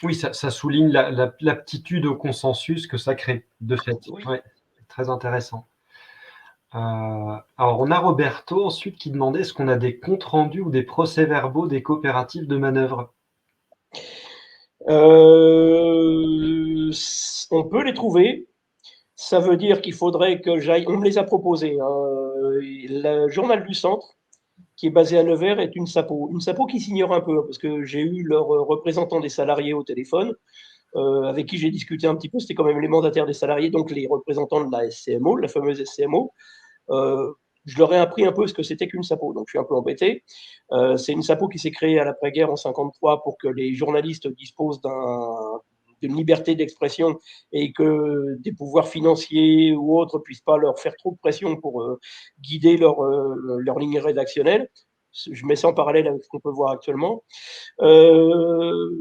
Oui, ça souligne l'aptitude au consensus que ça crée, de fait. Oui. Ouais, très intéressant. Alors, on a Roberto ensuite qui demandait est-ce qu'on a des comptes rendus ou des procès-verbaux des coopératives de manœuvre? On peut les trouver. Ça veut dire qu'il faudrait que j'aille. On me les a proposés, hein. Le journal du Centre, qui est basé à Nevers, est une SAPO. Une SAPO qui s'ignore un peu, parce que j'ai eu leur représentant des salariés au téléphone, avec qui j'ai discuté un petit peu. C'était quand même les mandataires des salariés, donc les représentants de la SCMO, la fameuse SCMO. Je leur ai appris un peu ce que c'était qu'une SAPO, donc je suis un peu embêté. C'est une SAPO qui s'est créée à l'après-guerre en 1953 pour que les journalistes disposent d'une liberté d'expression et que des pouvoirs financiers ou autres puissent pas leur faire trop de pression pour guider leur ligne rédactionnelle. Je mets ça en parallèle avec ce qu'on peut voir actuellement. Euh,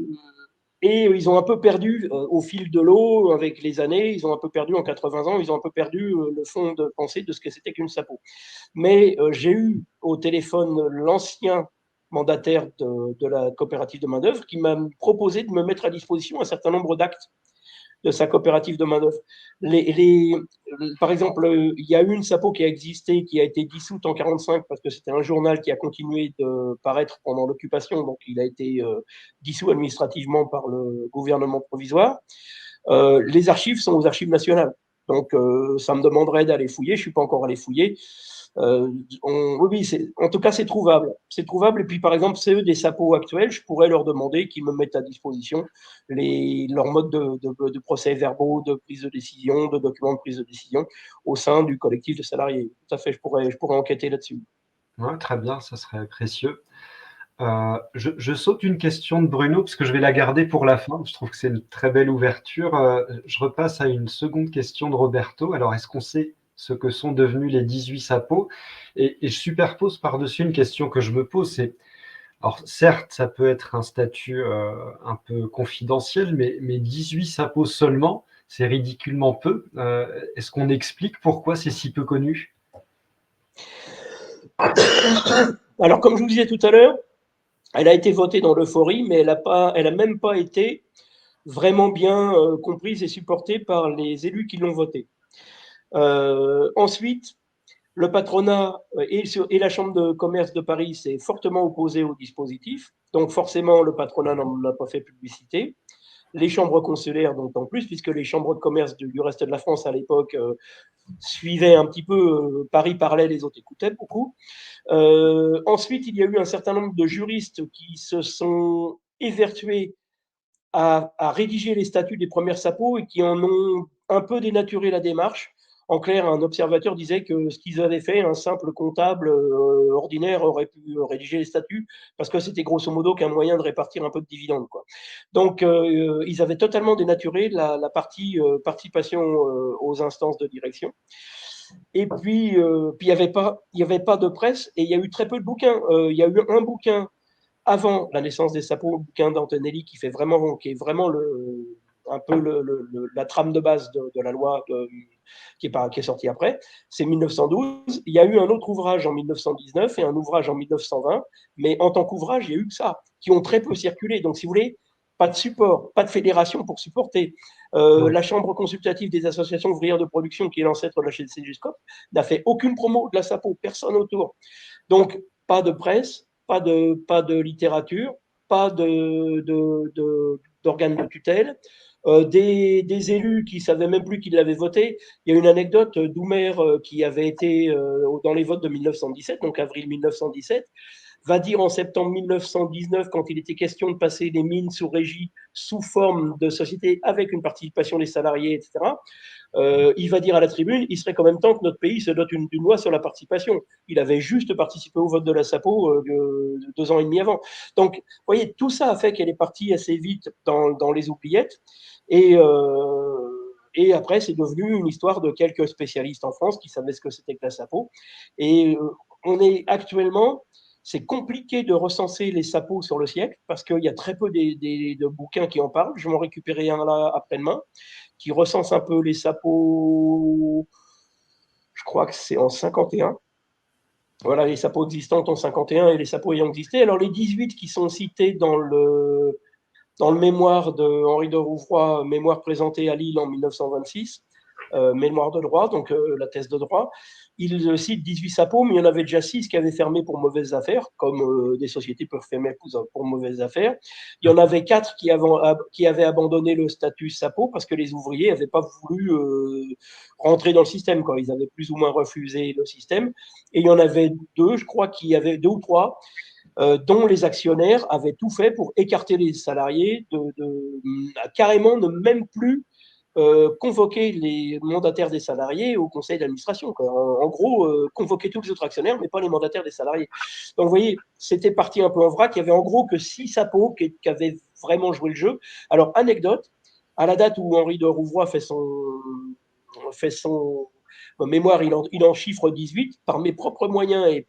et ils ont un peu perdu au fil de l'eau avec les années, ils ont un peu perdu en 80 ans, ils ont un peu perdu le fond de pensée de ce que c'était qu'une SAPO. Mais j'ai eu au téléphone l'ancien mandataire de la coopérative de main-d'œuvre qui m'a proposé de me mettre à disposition un certain nombre d'actes de sa coopérative de main-d'œuvre. Par exemple, il y a eu une SAPO qui a existé, qui a été dissoute en 1945 parce que c'était un journal qui a continué de paraître pendant l'occupation, donc il a été dissous administrativement par le gouvernement provisoire. Les archives sont aux archives nationales. Donc, ça me demanderait d'aller fouiller. Je ne suis pas encore allé fouiller. Oui, en tout cas, c'est trouvable. C'est trouvable. Et puis, par exemple, c'est eux des SAPO actuels, je pourrais leur demander qu'ils me mettent à disposition leur mode de procès-verbaux, de prise de décision, de documents de prise de décision au sein du collectif de salariés. Tout à fait, je pourrais enquêter là-dessus. Ouais, très bien, ça serait précieux. Je saute une question de Bruno parce que je vais la garder pour la fin. Je trouve que c'est une très belle ouverture. Je repasse à une seconde question de Roberto. Alors, est-ce qu'on sait ce que sont devenus les 18 sapos? Et je superpose par-dessus une question que je me pose, c'est, alors certes, ça peut être un statut un peu confidentiel, mais 18 sapos seulement, c'est ridiculement peu. Est-ce qu'on explique pourquoi c'est si peu connu? Alors, comme je vous disais tout à l'heure, elle a été votée dans l'euphorie, mais elle a même pas été vraiment bien comprise et supportée par les élus qui l'ont votée. Ensuite, le patronat et la Chambre de commerce de Paris s'est fortement opposé au dispositif. Donc forcément, le patronat n'en a pas fait publicité. Les chambres consulaires, d'autant plus, puisque les chambres de commerce du reste de la France à l'époque suivaient un petit peu, Paris parlait, les autres écoutaient beaucoup. Ensuite, il y a eu un certain nombre de juristes qui se sont évertués à rédiger les statuts des premières SAPO et qui en ont un peu dénaturé la démarche. En clair, un observateur disait que ce qu'ils avaient fait, un simple comptable ordinaire aurait pu rédiger les statuts parce que c'était grosso modo qu'un moyen de répartir un peu de dividendes, quoi. Donc, ils avaient totalement dénaturé la partie participation aux instances de direction. Et puis il y avait pas de presse et il y a eu très peu de bouquins. Il y a eu un bouquin avant la naissance des sapos, le bouquin d'Antonelli qui est vraiment un peu la trame de base de la loi qui est sorti après, c'est 1912. Il y a eu un autre ouvrage en 1919 et un ouvrage en 1920, mais en tant qu'ouvrage, il y a eu que ça, qui ont très peu circulé. Donc, si vous voulez, pas de support, pas de fédération pour supporter. Ouais. La Chambre consultative des associations ouvrières de production, qui est l'ancêtre de la CGSCOP, n'a fait aucune promo de la SAPO, personne autour. Donc, pas de presse, pas de littérature, pas d'organes de tutelle, des élus qui ne savaient même plus qu'ils l'avaient voté. Il y a une anecdote d'Oumer qui avait été dans les votes de 1917, donc avril 1917, va dire en septembre 1919, quand il était question de passer les mines sous régie, sous forme de société avec une participation des salariés, etc., il va dire à la tribune, il serait quand même temps que notre pays se dote d'une loi sur la participation. Il avait juste participé au vote de la SAPO 2 ans et demi avant. Donc, vous voyez, tout ça a fait qu'elle est partie assez vite dans les oubliettes. Et après, c'est devenu une histoire de quelques spécialistes en France qui savaient ce que c'était que la SAPO. Et on est actuellement, c'est compliqué de recenser les SAPO sur le siècle parce qu'il y a très peu de bouquins qui en parlent. Je vais m'en récupérer un là après-demain qui recense un peu les sapos, je crois que c'est en 51. Voilà, les sapos existantes en 51 et les sapos ayant existé. Alors, les 18 qui sont cités dans le mémoire de Henri de Rouvroy, mémoire présenté à Lille en 1926, mémoire de droit, donc la thèse de droit. Il cite 18 sapos, mais il y en avait déjà 6 qui avaient fermé pour mauvaises affaires, comme des sociétés peuvent fermer pour mauvaises affaires. Il y en avait 4 qui avaient abandonné le statut sapo parce que les ouvriers n'avaient pas voulu rentrer dans le système, quoi. Ils avaient plus ou moins refusé le système. Et il y en avait 2, je crois, qui avaient 2 ou 3 dont les actionnaires avaient tout fait pour écarter les salariés, carrément ne même plus convoquer les mandataires des salariés au conseil d'administration. En gros, convoquer tous les autres actionnaires, mais pas les mandataires des salariés. Donc, vous voyez, c'était parti un peu en vrac. Il y avait en gros que 6 sapos qui avaient vraiment joué le jeu. Alors, anecdote, à la date où Henri de Rouvroy fait son mémoire, il en chiffre 18. Par mes propres moyens et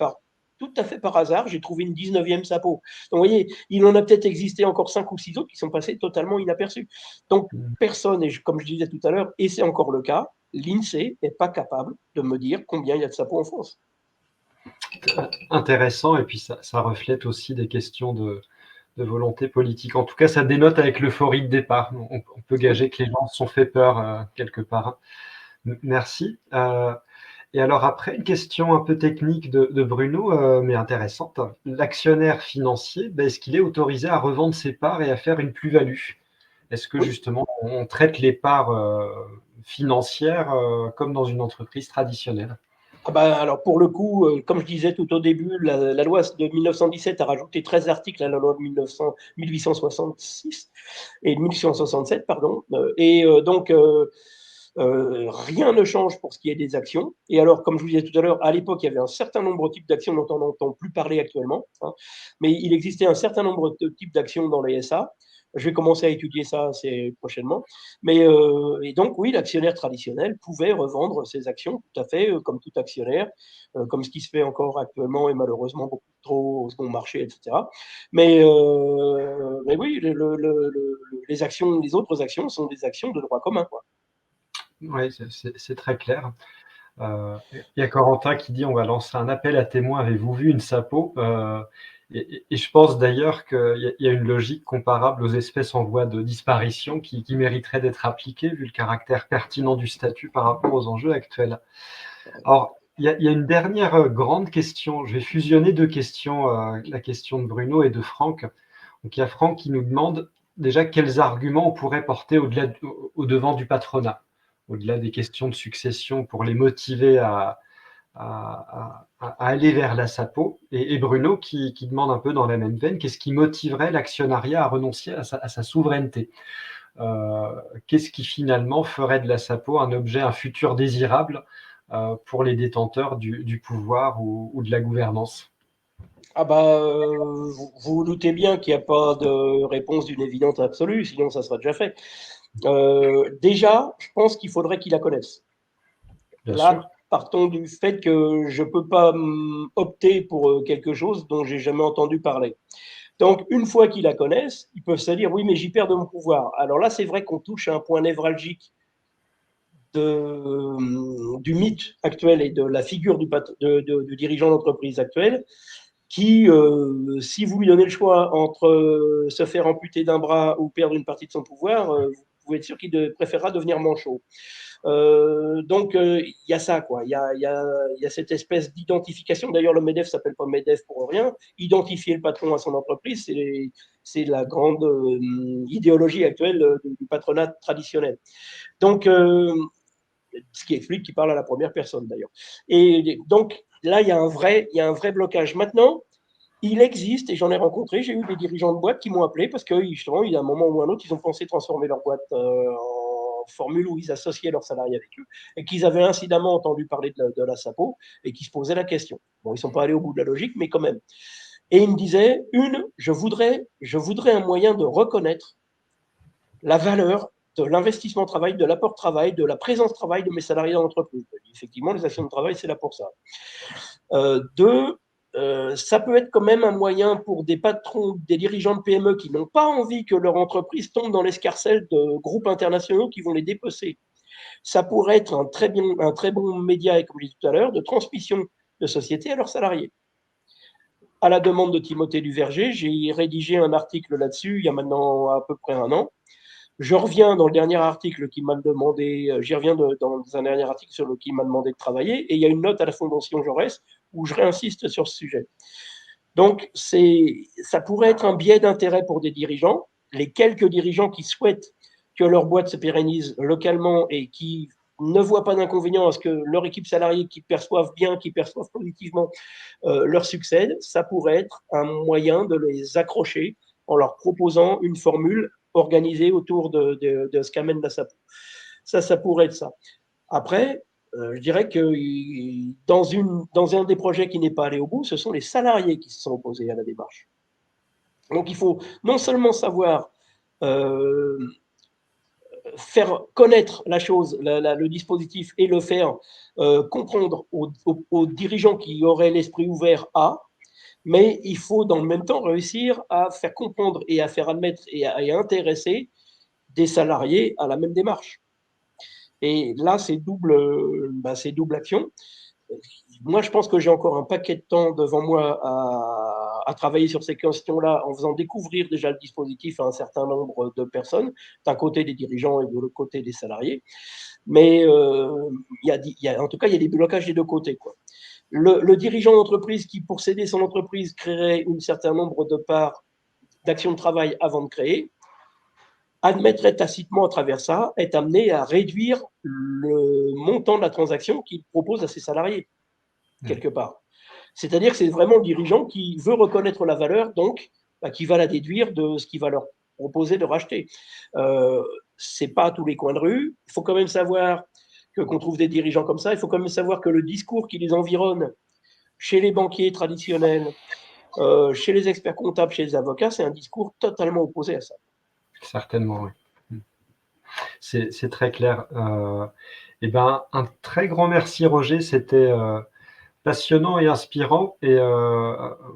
tout à fait par hasard, j'ai trouvé une 19e sapo. Donc, vous voyez, il en a peut-être existé encore 5 ou 6 autres qui sont passés totalement inaperçus. Donc, personne, et comme je disais tout à l'heure, et c'est encore le cas, l'INSEE n'est pas capable de me dire combien il y a de sapos en France. Intéressant, et puis ça reflète aussi des questions de volonté politique. En tout cas, ça dénote avec l'euphorie de départ. On peut gager que les gens se sont fait peur quelque part. Merci. Et alors après, une question un peu technique de Bruno, mais intéressante. L'actionnaire financier, ben, est-ce qu'il est autorisé à revendre ses parts et à faire une plus-value? Est-ce que Oui. justement on traite les parts financières comme dans une entreprise traditionnelle? Ah bah, alors pour le coup, comme je disais tout au début, la loi de 1917 a rajouté 13 articles à la loi de 1866 et 1867, pardon. Donc, Rien ne change pour ce qui est des actions. Et alors, comme je vous disais tout à l'heure, à l'époque, il y avait un certain nombre de types d'actions dont on n'entend plus parler actuellement, hein, mais il existait un certain nombre de types d'actions dans les SA. Je vais commencer à étudier ça assez prochainement. Mais, et donc, oui, l'actionnaire traditionnel pouvait revendre ses actions tout à fait comme tout actionnaire, comme ce qui se fait encore actuellement et malheureusement beaucoup trop au second marché, etc. Mais oui, les actions, les autres actions sont des actions de droit commun, quoi. Oui, c'est très clair. Il y a Corentin qui dit on va lancer un appel à témoins. Avez-vous vu une SAPO? Et je pense d'ailleurs qu'il y a une logique comparable aux espèces en voie de disparition qui mériterait d'être appliquée vu le caractère pertinent du statut par rapport aux enjeux actuels. Alors, il y a une dernière grande question. Je vais fusionner deux questions, la question de Bruno et de Franck. Donc, il y a Franck qui nous demande déjà quels arguments on pourrait porter au-devant du patronat, au-delà des questions de succession pour les motiver à aller vers la SAPO. Et Bruno qui demande un peu dans la même veine, qu'est-ce qui motiverait l'actionnariat à renoncer à sa souveraineté? Qu'est-ce qui finalement ferait de la SAPO un objet, un futur désirable pour les détenteurs du pouvoir ou de la gouvernance? Ah bah, vous vous doutez bien qu'il n'y a pas de réponse d'une évidence absolue, sinon ça sera déjà fait. Déjà, je pense qu'il faudrait qu'ils la connaissent. Bien sûr. Là, partons du fait que je ne peux pas opter pour quelque chose dont j'ai jamais entendu parler. Donc, une fois qu'ils la connaissent, ils peuvent se dire oui, mais j'y perds de mon pouvoir. Alors là, c'est vrai qu'on touche à un point névralgique du mythe actuel et de la figure du dirigeant d'entreprise actuel, qui, si vous lui donnez le choix entre se faire amputer d'un bras ou perdre une partie de son pouvoir, vous pouvez être sûr qu'il préférera devenir manchot. Donc, il y a ça, quoi. Il y a cette espèce d'identification. D'ailleurs, le MEDEF s'appelle pas MEDEF pour rien. Identifier le patron à son entreprise, c'est la grande idéologie actuelle du patronat traditionnel. Donc, ce qui explique qu'il parle à la première personne, d'ailleurs. Et donc, là, il y a un vrai blocage. Maintenant, il existe, et j'en ai rencontré, j'ai eu des dirigeants de boîtes qui m'ont appelé parce que justement, il y a un moment ou un autre, ils ont pensé transformer leur boîte en formule où ils associaient leurs salariés avec eux et qu'ils avaient incidemment entendu parler de la SAPO et qui se posaient la question. Bon, ils ne sont pas allés au bout de la logique, mais quand même. Et ils me disaient, je voudrais un moyen de reconnaître la valeur de l'investissement travail, de l'apport travail, de la présence travail de mes salariés dans l'entreprise. Effectivement, les actions de travail, c'est là pour ça. Deux, ça peut être quand même un moyen pour des patrons, des dirigeants de PME qui n'ont pas envie que leur entreprise tombe dans l'escarcelle de groupes internationaux qui vont les dépecer. Ça pourrait être un très bon média, et comme je l'ai dit tout à l'heure, de transmission de société à leurs salariés. À la demande de Timothée Duverger, j'ai rédigé un article là-dessus il y a maintenant à peu près un an. Je reviens dans le dernier article qui m'a demandé, j'y reviens dans un dernier article sur qui m'a demandé de travailler, et il y a une note à la Fondation Jaurès où je réinsiste sur ce sujet. Donc, ça pourrait être un biais d'intérêt pour des dirigeants, les quelques dirigeants qui souhaitent que leur boîte se pérennise localement et qui ne voient pas d'inconvénient à ce que leur équipe salariée qui perçoivent bien, qui perçoivent positivement leur succède, ça pourrait être un moyen de les accrocher en leur proposant une formule organisée autour de ce qu'amène la SAPO. Ça pourrait être ça. Après, je dirais que dans un des projets qui n'est pas allé au bout, ce sont les salariés qui se sont opposés à la démarche. Donc il faut non seulement savoir faire connaître la chose, le dispositif, et le faire comprendre aux dirigeants qui auraient l'esprit ouvert à, mais il faut dans le même temps réussir à faire comprendre et à faire admettre et à intéresser des salariés à la même démarche. Et là, c'est double action. Moi, je pense que j'ai encore un paquet de temps devant moi à travailler sur ces questions-là en faisant découvrir déjà le dispositif à un certain nombre de personnes, d'un côté des dirigeants et de l'autre côté des salariés. Mais en tout cas, il y a des blocages des deux côtés, quoi. Le dirigeant d'entreprise qui, pour céder son entreprise, créerait un certain nombre de parts d'actions de travail avant de créer, admettrait tacitement à travers ça, est amené à réduire le montant de la transaction qu'il propose à ses salariés, quelque part. C'est-à-dire que c'est vraiment le dirigeant qui veut reconnaître la valeur, donc qui va la déduire de ce qu'il va leur proposer de racheter. c'est pas à tous les coins de rue. Il faut quand même savoir qu'on trouve des dirigeants comme ça. Il faut quand même savoir que le discours qui les environne chez les banquiers traditionnels, chez les experts comptables, chez les avocats, c'est un discours totalement opposé à ça. Certainement, oui. C'est très clair. Eh ben, un très grand merci, Roger. C'était passionnant et inspirant. Et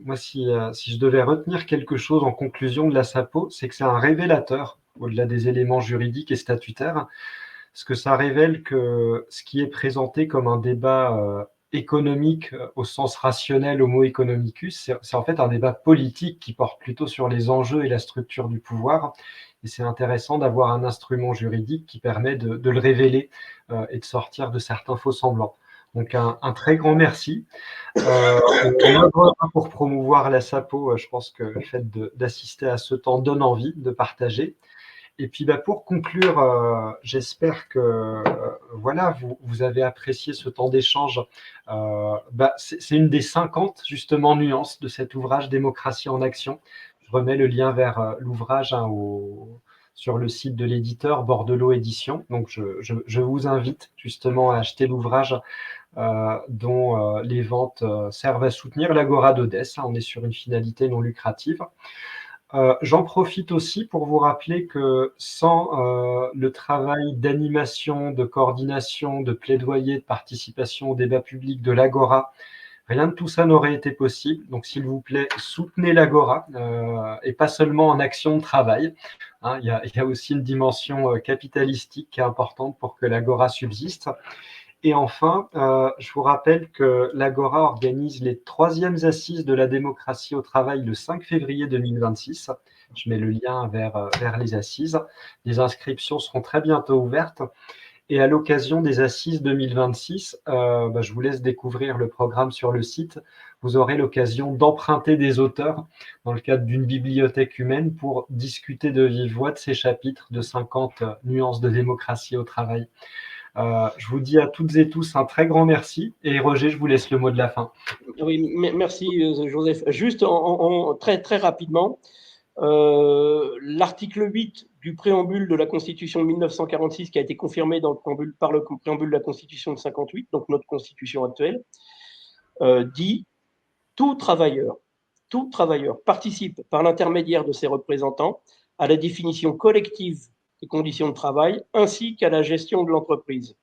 moi, si je devais retenir quelque chose en conclusion de la SAPO, c'est que c'est un révélateur, au-delà des éléments juridiques et statutaires, parce que ça révèle que ce qui est présenté comme un débat économique au sens rationnel, homo economicus, c'est en fait un débat politique qui porte plutôt sur les enjeux et la structure du pouvoir. Et c'est intéressant d'avoir un instrument juridique qui permet de le révéler et de sortir de certains faux semblants. Donc un très grand merci. On œuvrera pour promouvoir la SAPO. Je pense que le fait d'assister à ce temps donne envie de partager. Et puis pour conclure, j'espère que voilà, vous avez apprécié ce temps d'échange. C'est une des 50 justement nuances de cet ouvrage Démocratie en action. Je remets le lien vers l'ouvrage sur le site de l'éditeur Bordelot Édition. Donc je vous invite justement à acheter l'ouvrage dont les ventes servent à soutenir l'Agora d'Odesse. On est sur une finalité non lucrative. J'en profite aussi pour vous rappeler que sans le travail d'animation, de coordination, de plaidoyer, de participation au débat public de l'Agora, rien de tout ça n'aurait été possible. Donc, s'il vous plaît, soutenez l'Agora et pas seulement en action de travail. Hein, il y a aussi une dimension capitalistique qui est importante pour que l'Agora subsiste. Et enfin, je vous rappelle que l'Agora organise les 3e assises de la démocratie au travail le 5 février 2026. Je mets le lien vers les assises. Les inscriptions seront très bientôt ouvertes. Et à l'occasion des assises 2026, je vous laisse découvrir le programme sur le site. Vous aurez l'occasion d'emprunter des auteurs dans le cadre d'une bibliothèque humaine pour discuter de vive voix de ces chapitres de 50 nuances de démocratie au travail. Je vous dis à toutes et tous un très grand merci. Et Roger, je vous laisse le mot de la fin. Oui, merci Joseph. Juste très, très rapidement, l'article 8 du préambule de la Constitution de 1946, qui a été confirmé par le préambule de la Constitution de 58, donc notre Constitution actuelle, dit « Tout travailleur participe par l'intermédiaire de ses représentants à la définition collective des conditions de travail ainsi qu'à la gestion de l'entreprise. »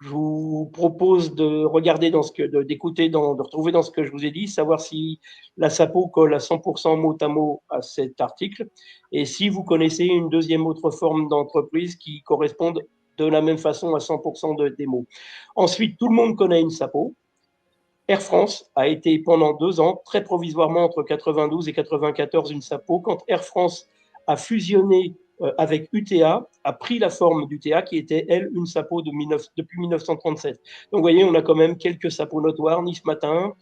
Je vous propose de regarder de retrouver dans ce que je vous ai dit, savoir si la SAPO colle à 100% mot à mot à cet article, et si vous connaissez une deuxième autre forme d'entreprise qui corresponde de la même façon à 100% des mots. Ensuite, tout le monde connaît une SAPO. Air France a été pendant 2 ans, très provisoirement entre 92 et 94, une SAPO. Quand Air France a fusionné avec UTA, a pris la forme d'UTA, qui était, elle, une SAPO depuis 1937. Donc, vous voyez, on a quand même quelques SAPO notoires. Nice Matin,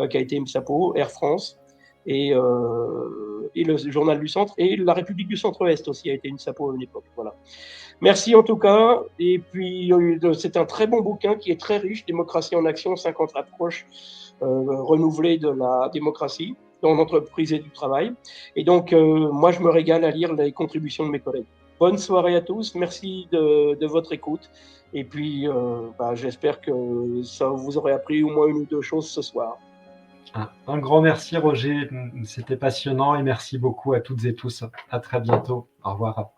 qui a été une SAPO, Air France, et le Journal du Centre, et la République du Centre-Est aussi a été une SAPO à une époque. Voilà. Merci en tout cas. Et puis, c'est un très bon bouquin qui est très riche, Démocratie en action, 50 approches renouvelées de la démocratie dans l'entreprise et du travail. Et donc, moi, je me régale à lire les contributions de mes collègues. Bonne soirée à tous. Merci de votre écoute. Et puis, j'espère que ça vous aurait appris au moins une ou deux choses ce soir. Un grand merci, Roger. C'était passionnant et merci beaucoup à toutes et tous. À très bientôt. Au revoir.